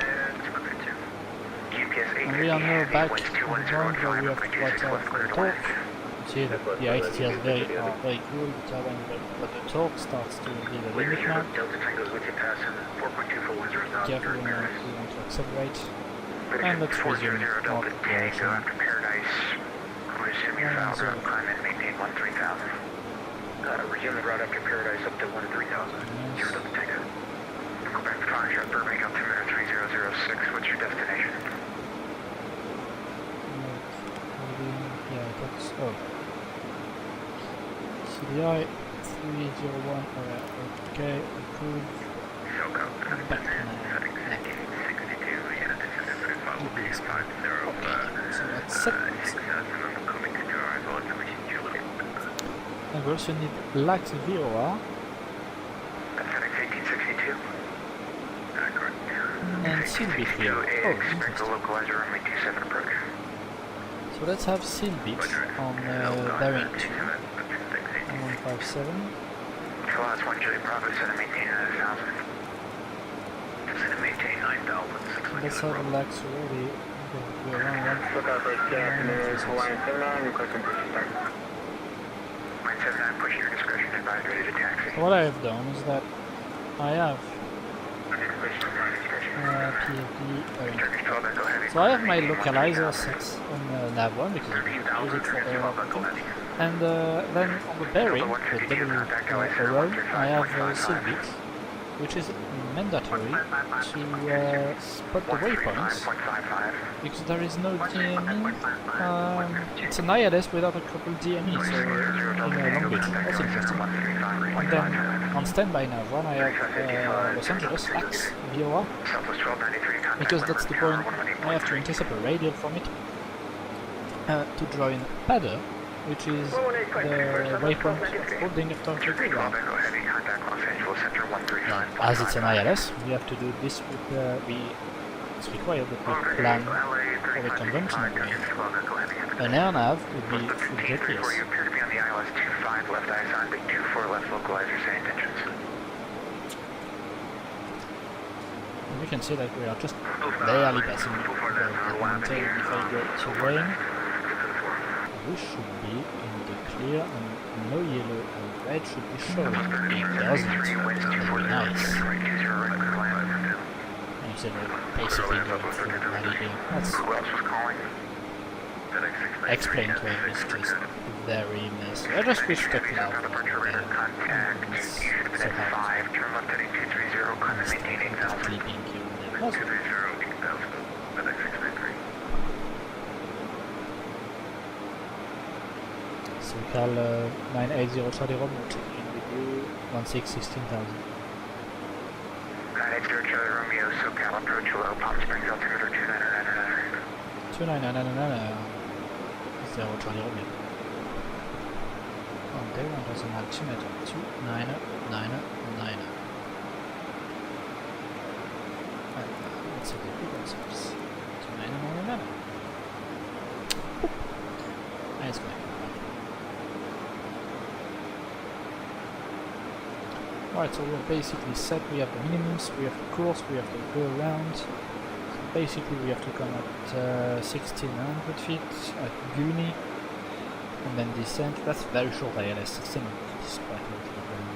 And we are now back on the ground where we have to watch out for the torque. You see that the ITTs are very cool, but the torque starts to be the limit now. Careful when you want to accelerate. And let's resume our operation. Resume the route up to Paradise up to 1-3000. Yes. Go back to Foxtrot Burbank, altimeter 3006. What's your destination? Yeah, that's. Oh. CDI 301. Alright, okay, approved. Back now. So that's set. And we also need black VOA. FedEx 1862. Correct. And Silbeat here. Oh, interesting. The localizer runway 27 approach. So let's have Silbeat on bearing 2 and 157. Last one, Julie Bravo, set and maintain 1,000. Set and maintain 9,600. Let's have a lax already. We're around Lookout for Japanese Hawaiian 79, requesting push start. Line 79, push your discretion, advise ready to taxi. what I have done is that I have PFD. So I have my localizer set on nav 1 because I use it for the and then on the bearing, the W arrow, I have seal beats, which is mandatory to spot the waypoints because there is no DME. It's an ILS without a coupled DME, so in Long Beach. That's interesting. And then on standby nav 1 I have Los Angeles LAX VOR because that's the point I have to intercept a radial from it to join PADA, which is the waypoint of holding after the ground. As it's an ILS, we have to do this with it's required that we plan for the conventional way. An AirNav would be full GPS. And you can see that we are just barely passing the mountain. If I go to rain, we should be in the clear and no yellow and red should be showing. It doesn't. Very nice. And you said we're basically going for rally here. That's XPLANE 12 is just very messy. I just wish the cloud was better. It's so hard. I'm sleeping here in the puzzle. So we call 980 Charlie Romeo checking in with you 16,000. 980 Charlie Romeo, SoCal approach low, Palm Springs altimeter 2999 0 Charlie Romeo. On day one does an altimeter 2999. Let's see what it says. 2999. Nice going. Alright, so we're basically set. We have the minimums, we have the course, we have the go around. So basically we have to come at 1600 feet at Guni and then descend. That's very short ILS, 1600 feet is quite low to the ground.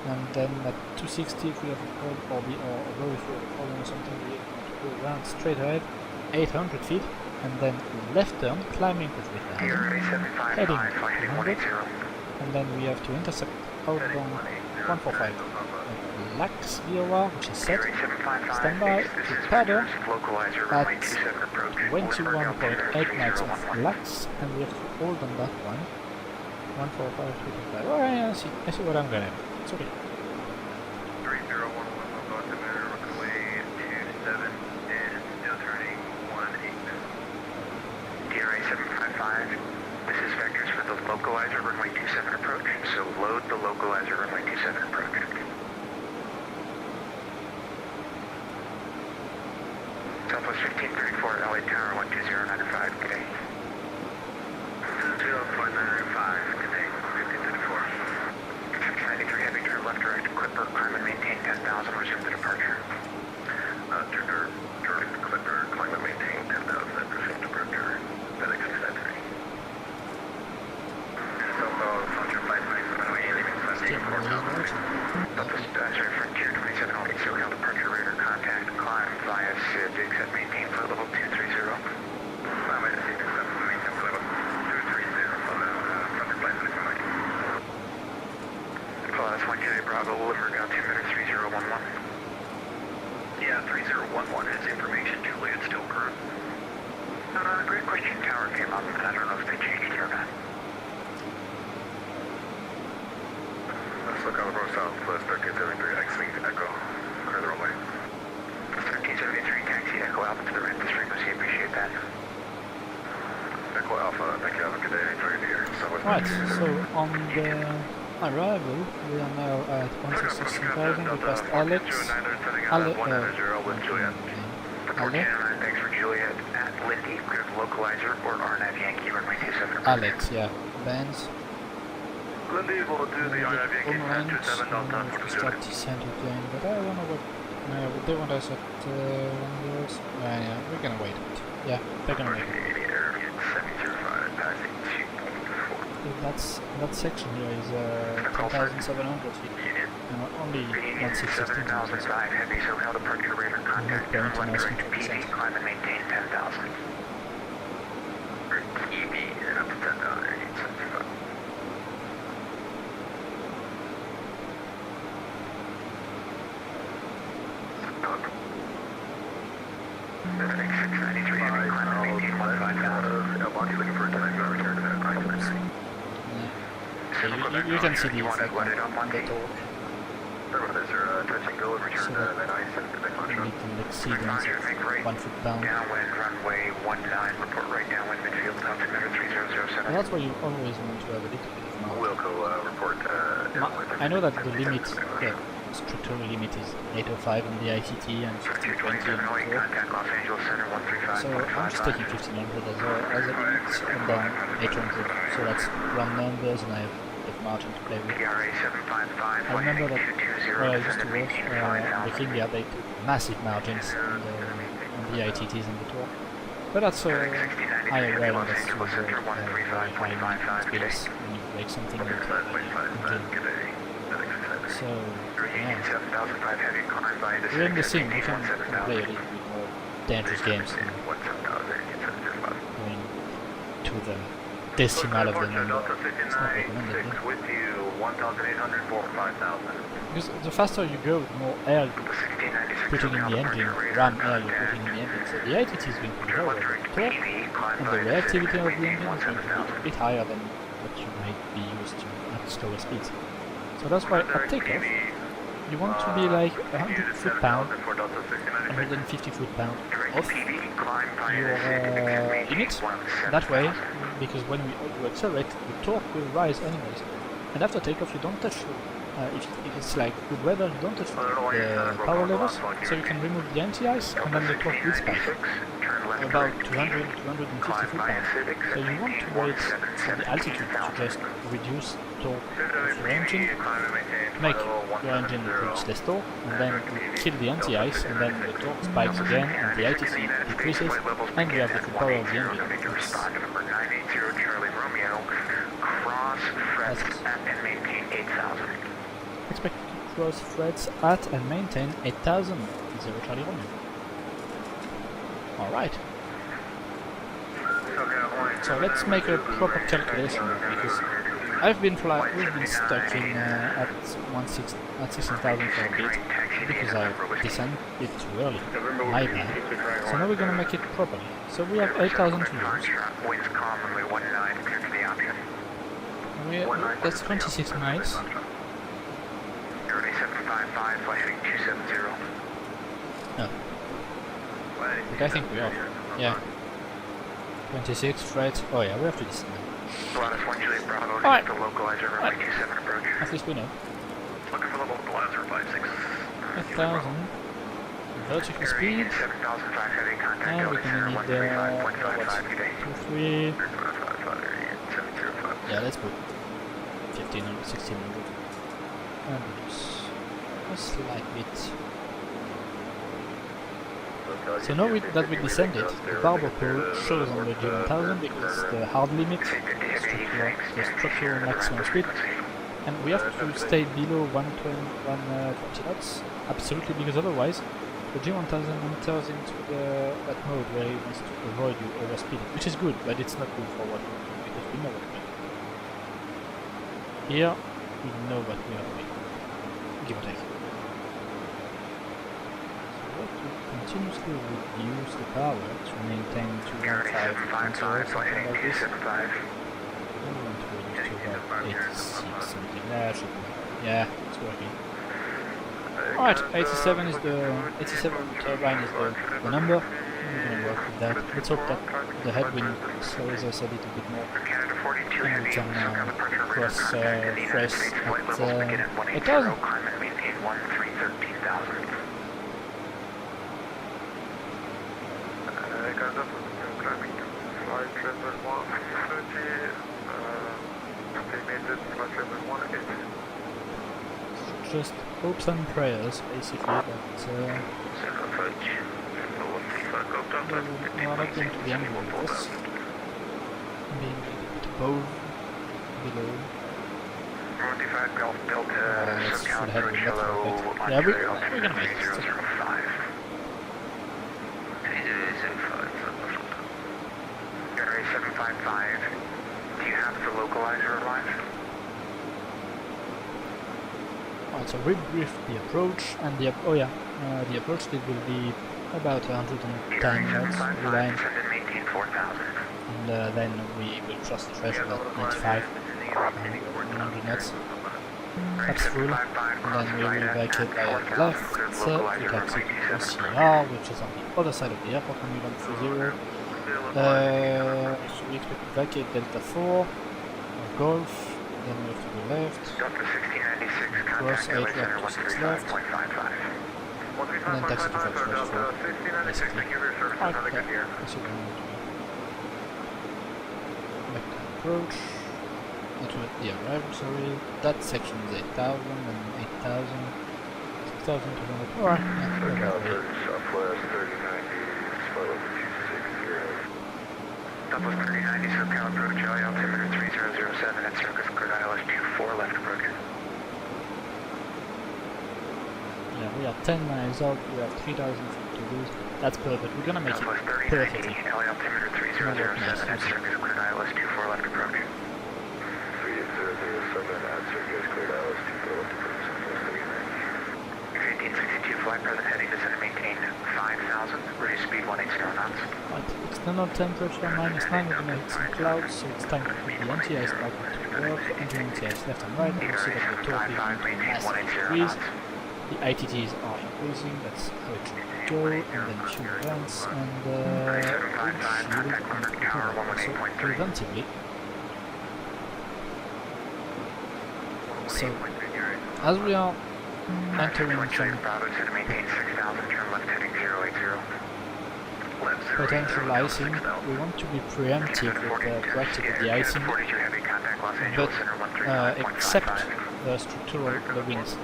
And then at 260 if we have a problem or although if we have a problem or something we have to go around straight ahead, 800 feet and then left turn, climbing to 3000, heading 100 and then we have to intercept outbound 145 LAX VOR, which is set, standby to PADA at 21.8 knots of LAX, and we have to hold on that one. 145, 225. Alright, I see what I'm gonna do. It's okay. 3011 altimeter, runway 27 and still turning 18. DRA 755. This is vectors for the localizer runway 27 approach, so load the localizer runway 27 approach. Southwest 1534, LA Tower 12095, good day. 24995, good day, 1534. 693, heavy turn left direct, Clipper, climb and maintain 10,000, resume the departure. Turn direct, Clipper, climb and maintain 10,000, resume departure. FedEx 693. Sorry, Frontier 27 Holding SoCal departure radar contact, climb via SID, except maintain for level 230. Climb via SID, except maintain for level 230 on the Frontier flight 27. Class 1 J Bravo, Limerick altimeter 3011. Yeah, 3011 is information, Julie, it's still current. Great question, tower came up, I don't know if they changed it or not. SoCal Bravo Southwest 1373, X-Wing Echo, clear the runway. 1373, taxi Echo Alpha to the right of the frequency, appreciate that. Echo Alpha, thank you, have a good day, enjoy your year. Right, so on the arrival, we are now at 116,000, we passed Alex. Thanks for Juliet at Lindy, clear the localizer or RNAV Yankee runway 27. Alex, yeah, Benz. Lindy will do the RNAV Yankee 27, to start descent again, but I don't know what They want us at one of those. Yeah, we're gonna wait. Yeah, they're gonna wait. That section here is 10,700 feet. Only 1,616. Heavy SoCal departure radar contact going to nice PV, climb and maintain 10,000. EV and up to 10,000, 875. Everything 693, heavy climb and maintain 15,000. Elbach looking for a time to return to that approximately. So you can see the effect on the torque. Is there a touch and go return to that ice and the You need to exceed 1 foot down. Downwind runway 19, report right downwind midfield, altimeter 3007. And that's why you always want to have a little bit of mouth. Wilco, report downwind. I know that the limit, the structural limit is 805 on the ITT and 1520 on the torque. Contact Los Angeles Center 135. So I'm just taking 1500 as a limit and then 800. So that's round numbers and I have margin to play with. I remember that where I used to work, the KingAir, they took massive margins on the ITTs and the torque. But that's higher rail, that's to avoid very high speeds when you break something like that. So, yeah. We're in the sim, we can play a little bit more dangerous games than going to the decimal of the number. It's not recommended. Because the faster you go, the more air you're putting in the engine, RAM air you're putting in the engine. So the ITT is going to be lower, the torque and the reactivity of the engine is going to be a bit higher than what you might be used to at slower speeds. So that's why at takeoff, you want to be like 100 foot-pound, 150 foot-pound off your limit. That way, because when you accelerate, the torque will rise anyways. And after takeoff, you don't touch, if it's like good weather, you don't touch the power levels, so you can remove the anti-ice, and then the torque will spike. About 200, 250 foot-pound. So you want to wait for the altitude to just reduce torque of your engine, make your engine produce less torque, and then you kill the anti-ice, and then the torque spikes again, and the ITC decreases, and you have the full power of the engine. Expect to cross threads at and maintain 8,000, 0 Charlie Romeo. Alright. So let's make a proper calculation, because we've been stuck in at 16,000 for a bit, because I descended it too early, my bad. So now we're gonna make it properly. So we have 8,000 to use. That's 26 miles. No. But I think we are. Yeah. 26 threads. Oh yeah, we have to descend. Alright. At least we know. 8,000 vertical speed. And we're gonna need 2, 3. Yeah, let's put 1,500, 1,600. And a slight bit. So now that we descended, the barber pole shows on the G1000 because it's the hard limit, the structural maximum speed, and we have to stay below 120 knots, absolutely, because otherwise the G1000 enters into that mode where it wants to avoid you overspeeding, which is good, but it's not good for what we're doing, because we know what we're doing. Here, we know what we are doing, give or take. Continuously reduce the power to maintain 215 contours, something like this. I want to reduce to about 86 something. Yeah, it's working. Alright, 87 is the 87 turbine is the number. We're gonna work with that. Let's hope that the headwind slows us a little bit more. And we can cross fresh at 8,000. just hopes and prayers, basically, that we are not going to be angry with us. Being a bit above, below. 45 Golf Delta, Let's SoCal head approach, with that hello, perfect. Yeah, we're gonna make it. 3005. Area 755, do you have the localizer alive? Alright, so we briefed the approach, and the the approach speed will be about 110 knots line, Send and maintain 4,000. and then we will cross the threshold at 95, 100 knots. That's full, and then we will vacate by left, we taxi to OCR, which is on the other side of the airport, and we want 30. So we expect to vacate Delta 4, Golf, then we have to go left, Delta 1696, cross contact 8 Center left to 6 left, 135.55. and then taxi to Foxtrot 4, basically. Okay, that's what we want to do. Back to approach, to the arrival, sorry. That section is 8,000 and 8,000, 6,200. Alright, yeah, we're about there. Southwest 3090, split over 260. Southwest 3090, SoCal approach, altimeter 3007 at circus cleared ILS 24 left approach. Yeah, we are 10 miles out, we have 3,000 feet to lose. That's perfect, we're gonna make it Southwest 3090, perfectly. altimeter 3007 at circus cleared ILS 24 left approach. 3007 at circus cleared ILS 24 left approach. Southwest 3090. 1862 flight present heading descend and maintain 5,000, reduce speed 180 knots. Right, external temperature -9, we're gonna hit some clouds, so it's time to put the anti-ice back into work, engine anti-ice left and right, and you see that the torque is going to massive increase. The ITTs are increasing, that's how it should go, and then fuel vents, and so preventively. So, as we are entering some potential icing, we want to be preemptive with proactive with the icing, but accept the structural the wings,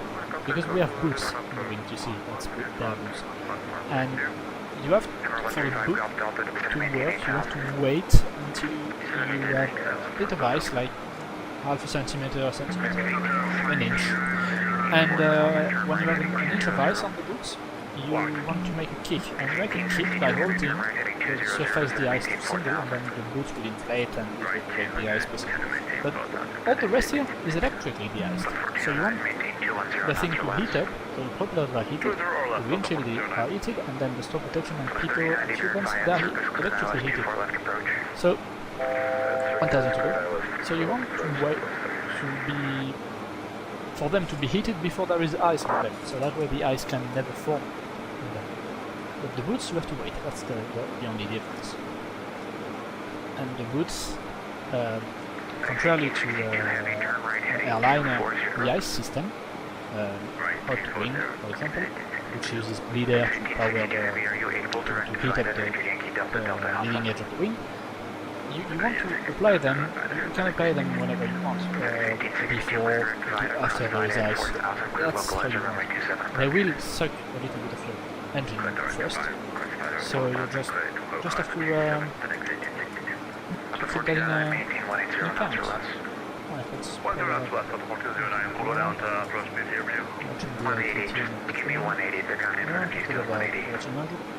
because we have boots in the wing, you see, that's their boots, and you have, for the boot to work, you have to wait until you have a bit of ice, like half a centimeter, an inch, and when you have an inch of ice on the boots, you want to make a kick, and you make a kick by holding the surface the ice to single, and then the boots will inflate and it will break the ice basically. But all the rest here is electrically de-iced, so you want the thing to heat up, so the propellers are heated, the windshield are heated, and then the stop protection and people and fuel vents, they are electrically heated. So 1,000 to go. So you want to wait to be, for them to be heated before there is ice on them, so that way the ice can never form in them. But the boots you have to wait, that's the only difference. And the boots, contrarily to airliner, the ice system, hot wing for example, which uses bleed air to power to heat up the leading edge of the wing. You want to apply them, you can apply them whenever you want, before, after there is ice. That's how you want. They will suck a little bit of your engine first, so you just have to put that in account. Alright, let's Give me 180, they're down in front of you, still 180.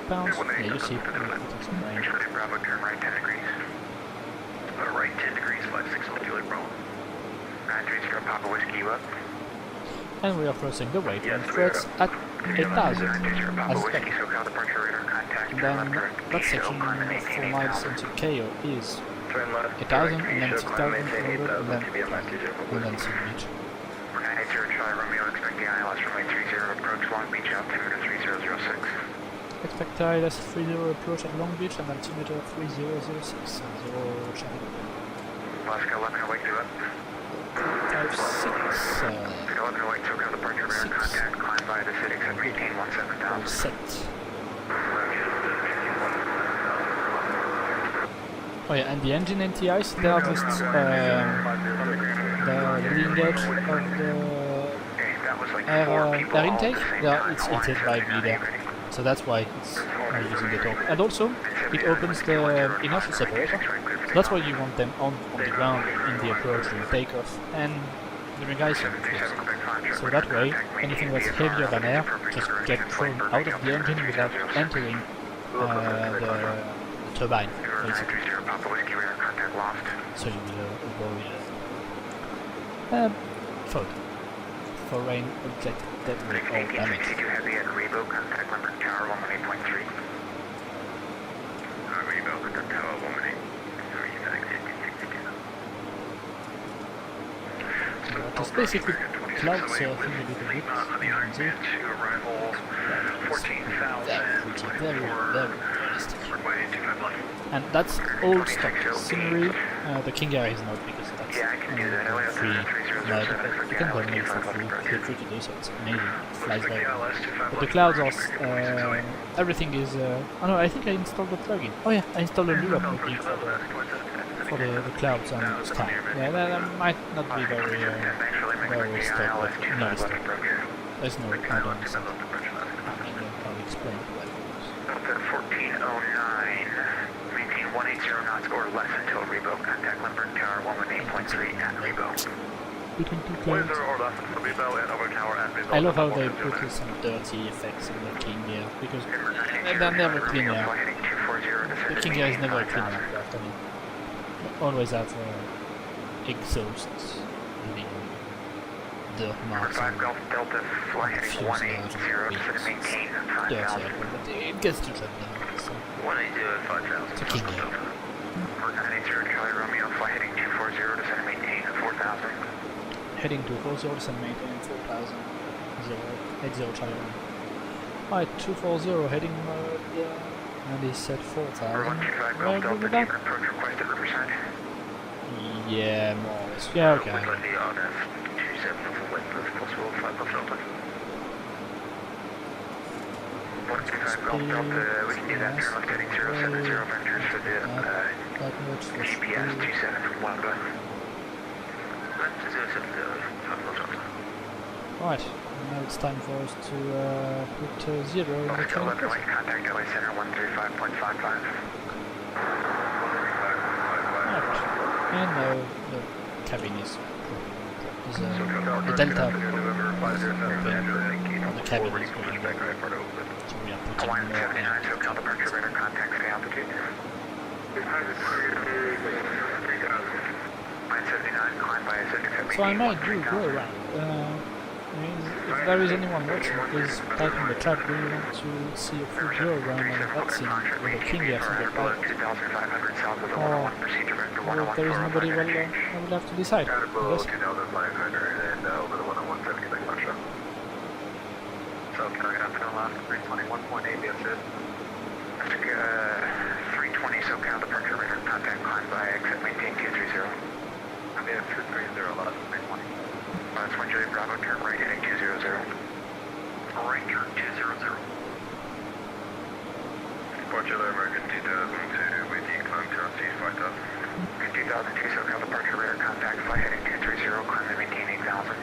£100. Yeah, you see, putting some range. Bravo, turn right 10 degrees. Right 10 degrees, 56 on Juliet Bravo. 930 Papa Whiskey, you up? And we are crossing the waypoint threats at 8,000, as expected. And then that section of 4 miles until KO is 8,000, and then 6,000, and then CMH. 980 Charlie Romeo, expect the ILS runway 30, approach Long Beach, altimeter 3006. Expect ILS 30 approach at Long Beach, and altimeter 3006, 0 channel. Alaska 11, awake to up. 56, 11 awake, SoCal departure, radar contact, climb by the city, except retain 17,000. set. Oh yeah, and the engine anti-ice, they are just the leading edge of the air intake, yeah, it's heated by bleed air. So that's why it's using the torque. And also, it opens the inertial separator. So that's why you want them on the ground in the approach during takeoff and during icing. So that way, anything that's heavier than air just get thrown out of the engine without entering the turbine, basically. So you will avoid foreign object debris or damage. Heavy at Rebo, contact number tower 18.3. Rebo, contact tower 18.3. It's basically cloud surfing a little bit, you can see. Very realistic. And that's old stock scenery. The KingAir is not, because that's free mud, but you can download it for free. Feel free to do so, it's amazing, it flies very well. But the clouds are, everything is, oh no, I think I installed the plugin. Oh yeah, I installed a new plugin for the clouds and sky. Yeah, that might not be very stock, but no, it's stock. There's no add-on stuff. I'll explain what it was. 1409, maintain 180 knots or less until Rebo, contact Lindbergh Tower 118.3 at Rebo. Between two clouds. I love how they put some dirty effects in the KingAir, because they're never clean air. The KingAir is never a clean aircraft, I mean, always have exhausts leaving dirt marks on fuselage, dirty aircraft, but it gets to trap down, so it's a KingAir. 490 Charlie Romeo, fly heading 240, descend and maintain 4,000. Heading 240, descend and maintain 4,000. 80 Charlie Romeo. Alright, 240 heading and he said 4,000. Well, good with that? Yeah, more or less. Yeah, okay. We can do that. Turn left heading 070 ventures to the GPS 27 from Wanda. Alright, now it's time for us to put 0 in the training course. Contact LA Center 135.55. And now the cabin is the delta of the cabin is going back. So we are putting more air. So I might do go around. I mean, if there is anyone watching, please type in the chat, do you want to see a full go around on VATSIM with a KingAir from the pilot? Or if there is nobody, well, I will have to decide, I guess. So can I get up to the last 321.8 BSS? 320 SoCal departure radar contact climb by exit maintain 230. I'm in 230 last 320. Last 1 Juliet Bravo turn right heading 200. Right turn 200. Portugal American 2002 with you climb to RC 5000. 2002 SoCal departure radar contact fly heading 230 climb and maintain 8000.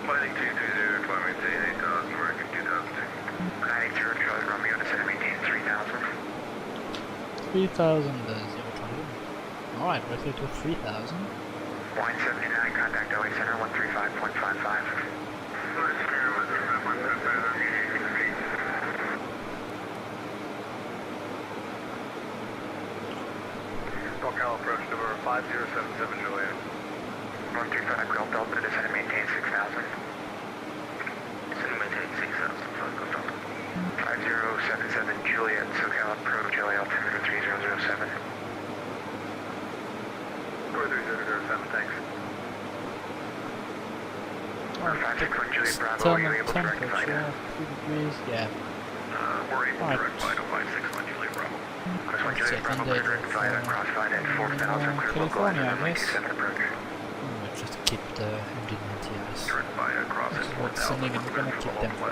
Flighting 220, climb maintain 8000, American 2002. 980 Charlie Romeo, descend and maintain 3000. 3,000, 0 Charlie. Alright, we're here to 3,000. Line 79, contact LA Center 135.55. SoCal approach number 5077 Juliet. 135 Grill Delta, descend and maintain 6,000. Descend and maintain 6,000, 5077 Juliet, SoCal approach, LA altimeter 3007. 3007, thanks. Alright, external temperature, 2 degrees, yeah. Alright. Let's check on the California, I guess. Just to keep the engine NTIs. What's sending and we're gonna keep them for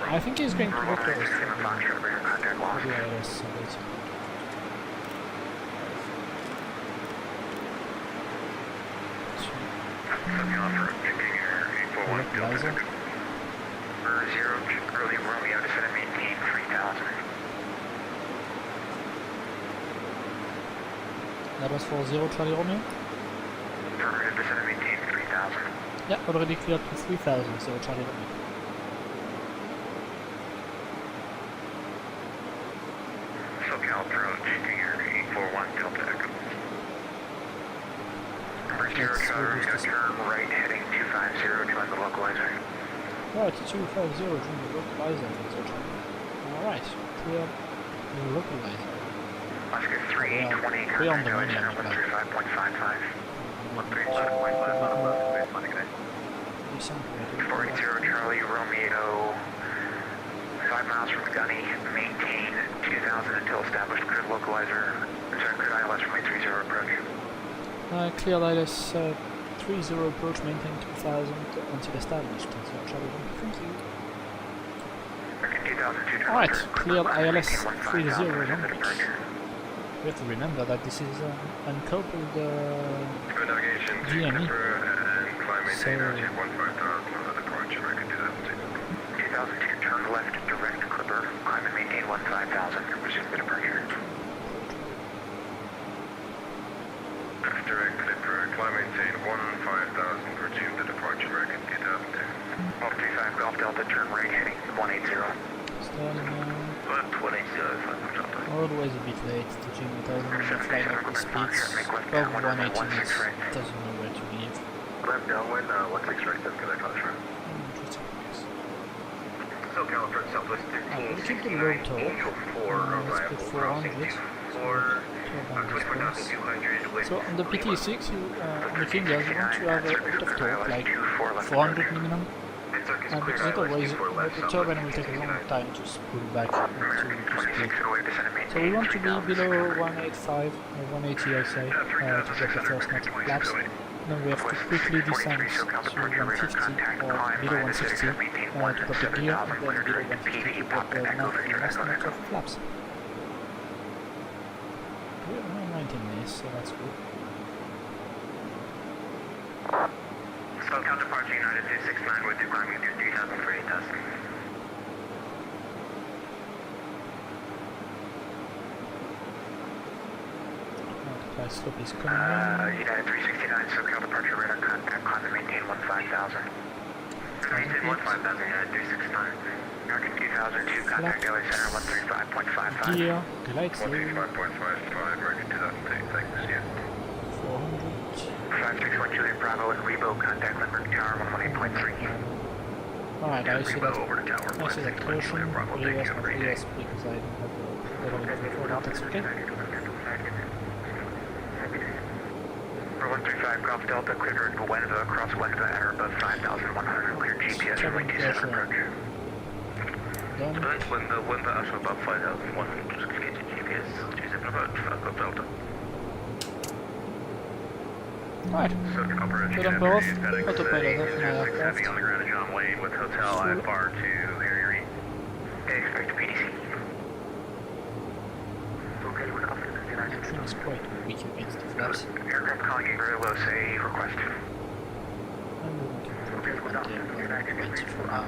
I think he's going to look at us. localizer. For 0 Charlie Romeo, descend and maintain 3000. That was for 0 Charlie Romeo? Affirmative, descend and maintain 3000. Yeah, already cleared to 3000, 0 Charlie Romeo. SoCal approach, King Air 841 Delta Echo. Number 0 Charlie Romeo, turn right heading 250, join the localizer. Right, 250, join the localizer. Alright, clear the localizer. Oscar 320, we are on the contact main LHR line, 135.55. 480 Charlie Romeo, 5 miles from Gunny, maintain 2000 until established. Clear localizer, clear ILS from 30 approach. Clear ILS 30 approach, maintain 2000 until established. So Charlie Romeo, thank you. Alright, cleared ILS 30 Olympic. We have to remember that this is uncoupled DME. So, 2002, turn left, direct clipper, climb and maintain 15,000, resume the departure. Left direct clipper, climb maintain 15,000, resume the departure American 2002. 135 Golf Delta, turn right heading 180. always a bit late to Jim, doesn't know flying up the speeds. Above 180 doesn't know where to leave. Left downwind, 16 right, that's gonna touch right. Interesting. SoCal approach southwest We'll keep the road 1369, toll. Angel 4, Let's put 400. 24,200 with... So on the PT6, you, on the KingAir, you want to have a bit of torque, like 400 minimum. And because otherwise the turbine will take a long time to spool back to speed. So we want to be below 185 or 180 I say, to get the first net flaps. Then we have to quickly descend to 150 or below 160 to put the gear, and then below 150 to get the last net of flaps. We are 19 minutes, so that's good. SoCal departure United 269 with climbing through 3000 for 8000. The slope is coming in. United 369, SoCal departure radar contact, climb and maintain 15,000. Maintain 15,000, United 369. American 2002, contact LA Center 135.55. Gear, the lights here, 135.55, American 2002, thanks, yeah. 400. 561 Juliet Bravo and Rebo, contact Lindbergh Tower 118.3. Alright, I see that. Over to tower, I see that caution. Yes, not yes, because I don't have a level of before that, that's okay. For 135 Golf Delta, clear to Wenva, across Wenva at or above 5,100, clear GPS for 27 approach. Done. Wenva at or above 5,100, clear to GPS, 27 approach, Golf Delta. Alright, good on both. Autopilot off my aircraft. On the ground at John Wayne with Hotel at Bar 2, Area. Expect PDC. Okay, we're off. The train is quite weak against the flaps. Aircraft calling in very low, say request. And we can probably wait for now.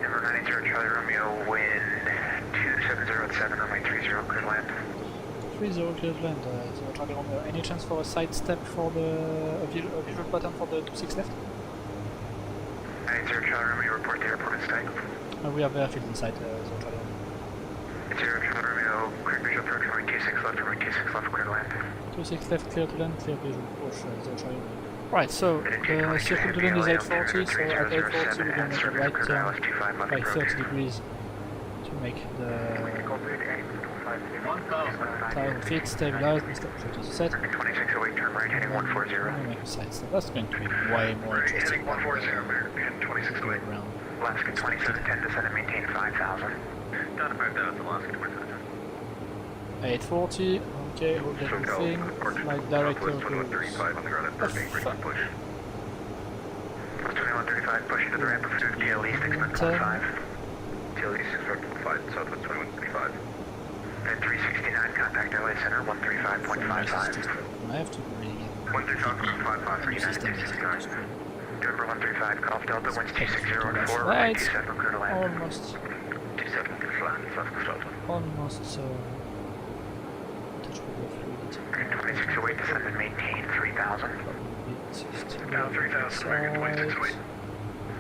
Number 90 Charlie Romeo, wind 270 at 7, runway 30, clear land. 30 cleared land, so Charlie Romeo. Any chance for a side step for a visual pattern for the 26 left? 90 Charlie Romeo, report to airport and stay. We have airfield inside, so Charlie Romeo. 0 Charlie Romeo, quick visual approach, runway 26 left, runway 26 left, clear land. 26 left, clear to land, clear visual approach, so Charlie Romeo. Right, so the circle to land is 840, so at 840 we're going to make a right turn by 30 degrees to make the 1000 feet stabilized, Mr. Project is set. 2608, turn right, heading 140. We're going to make a side step. That's going to be way more interesting than 140, 2608. around. Alaska 2710, descend and maintain 5,000. Down to 5,000, Alaska 2710. 840, okay, hold everything, flight director goes on the ground at Burbank, ready to push. 2135, push into the ramp of GL East, expect 15. GL East, expect 15, southwest 2135. At 369, contact LA Center 135.55. I have to really get 135.55 for United system 269. November 135, Golf Delta, winds 2604, right. 27, clear to land. Almost. 27, clear to land, South Coast Delta. Almost touch with the fluidity. 2608, descend and maintain 3000. Down 3000, American 2608.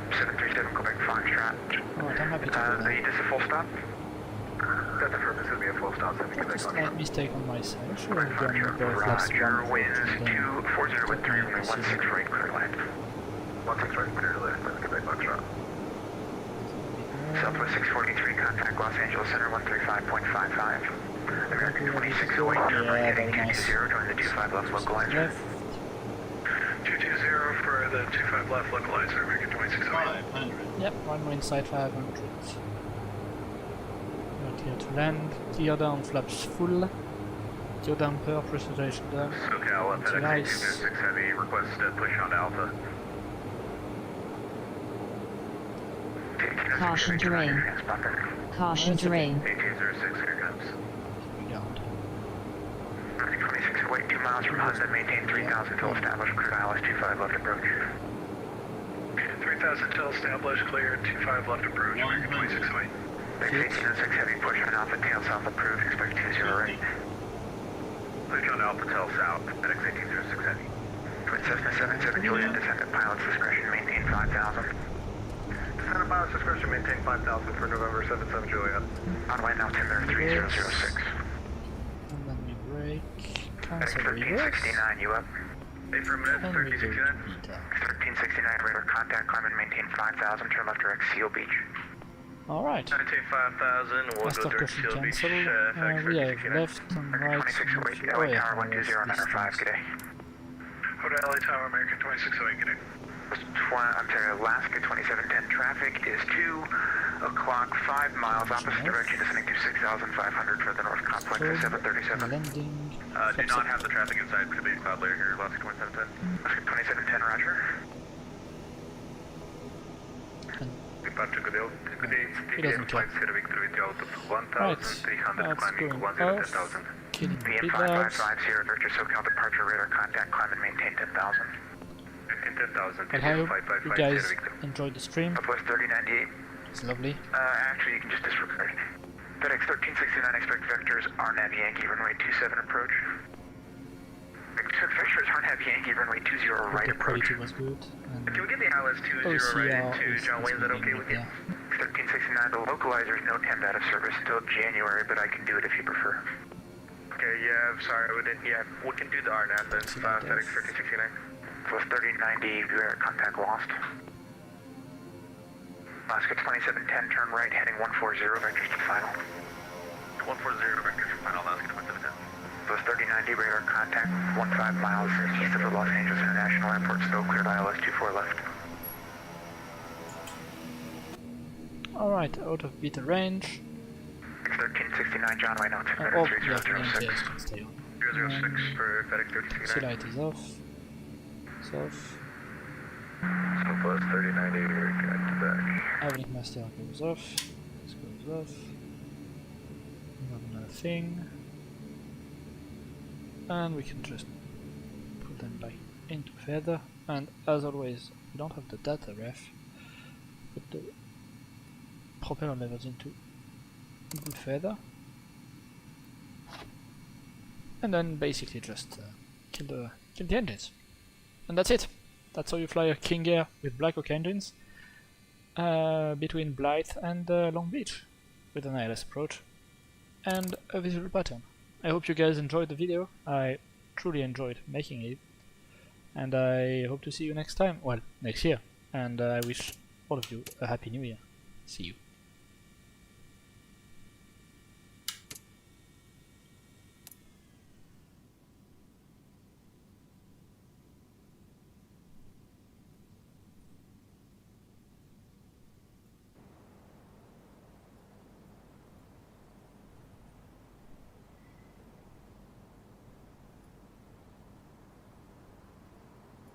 737, Quebec Foxtrot. Alright, I'm happy to do that. Is this a full stop? That's the purpose, it'll be a full stop, 7 Quebec Just Foxtrot. a mistake on my side. I should have Quebec done Foxtrot, both last Roger, one. winds and then 240 with 3, 16 right, clear to land. 16 right, clear to land, 7 Quebec Foxtrot. Southwest 643, contact Los Angeles Center 135.55. American 2608, turn right heading 220, join the 25 left localizer. left. 220 for the 25 left localizer, American 2608. 500. Yep, one more inside 500. We're clear to land. Gear down, flaps full. Gear damper, pressurization down. SoCal, It's FedEx nice. 6 Heavy, request push on Alpha. Caution terrain. Caution terrain. 1806, here comes. We don't. 2608, 2 miles from Hudson, maintain 3000 till established, clear to ILS 25 left approach. 3000 till established, clear, 25 left approach, American 2608. X1806 heavy, push on Alpha, tail south approved, expect 20 right. Push on Alpha Tel South, FedEx 1806 Heavy. Twin Cessna 77 Juliet, descend at pilot's discretion, maintain 5000. Descend at pilot's discretion, maintain 5000 for November 77 Juliet. On way now, Timber 3006. And then we brake. FedEx Cancel reverse. 1369, you up? Affirmative, And we go to 1369. beta. 1369, radar contact, climb and maintain 5000, turn left direct Seal Beach. Alright. Maintain 5000, we'll Master go direct caution Seal Beach, cancel. FedEx We have 1369. left and right. 2608, Oh LA yeah, Tower there was 12095, distance. good day. Hotel LA Tower, American 2608, good day. I'm sorry, Alaska 2710 traffic is 2 o'clock, 5 miles opposite direction, descending to 6,500 for the North Complex at 737. Landing. Do not have the traffic inside, could be a cloud later here, Alaska 2710. Alaska 2710, roger. Departure, good day, He doesn't care. flight Victor with altitude Right, 1,300, that's climbing going 10,000. Killing VM big labs. 5550, Director SoCal departure, radar contact, climb and maintain 10,000. 10,000, I hope you guys Victor. enjoyed the stream. Southwest 3098. It's lovely. Actually, you can just disregard. FedEx 1369, expect vectors, RNAV Yankee, runway 27 approach. Expect vectors, RNAV Yankee, runway 20 right The approach. quality was good. And Can we get the ILS 20 right OCR into John Wayne, is that okay with you? yeah. 1369, the localizer is no temp out of service until January, but I can do it if you prefer. Okay, yeah, I'm sorry, we didn't, yeah, we can do the RNAV then, FedEx 1369. Southwest 3090, radar contact lost. Alaska 2710, turn right, heading 140, vectors to final. 140, vectors to final, Alaska 2710. Southwest 3090, radar contact, 15 miles east of the Los Angeles International Airport, still cleared ILS 24 left. Alright, out of beta range. 1369, John Wayne, altimeter Oh, 3006. yeah, can stay on. 006 for FedEx 1369. Sea light is off. It's off. Southwest 3090, we're connected back. Avionic master goes off. This goes off. Not another thing. And we can just put them back into feather. And as always, we don't have the data ref. Put the propeller levels into good feather. And then basically just kill the engines. And that's it. That's how you fly a King Air with Blackhawk engines between Blythe and Long Beach with an ILS approach and a visual pattern. I hope you guys enjoyed the video. I truly enjoyed making it, and I hope to see you next time. Well, next year. And I wish all of you a happy new year. See you.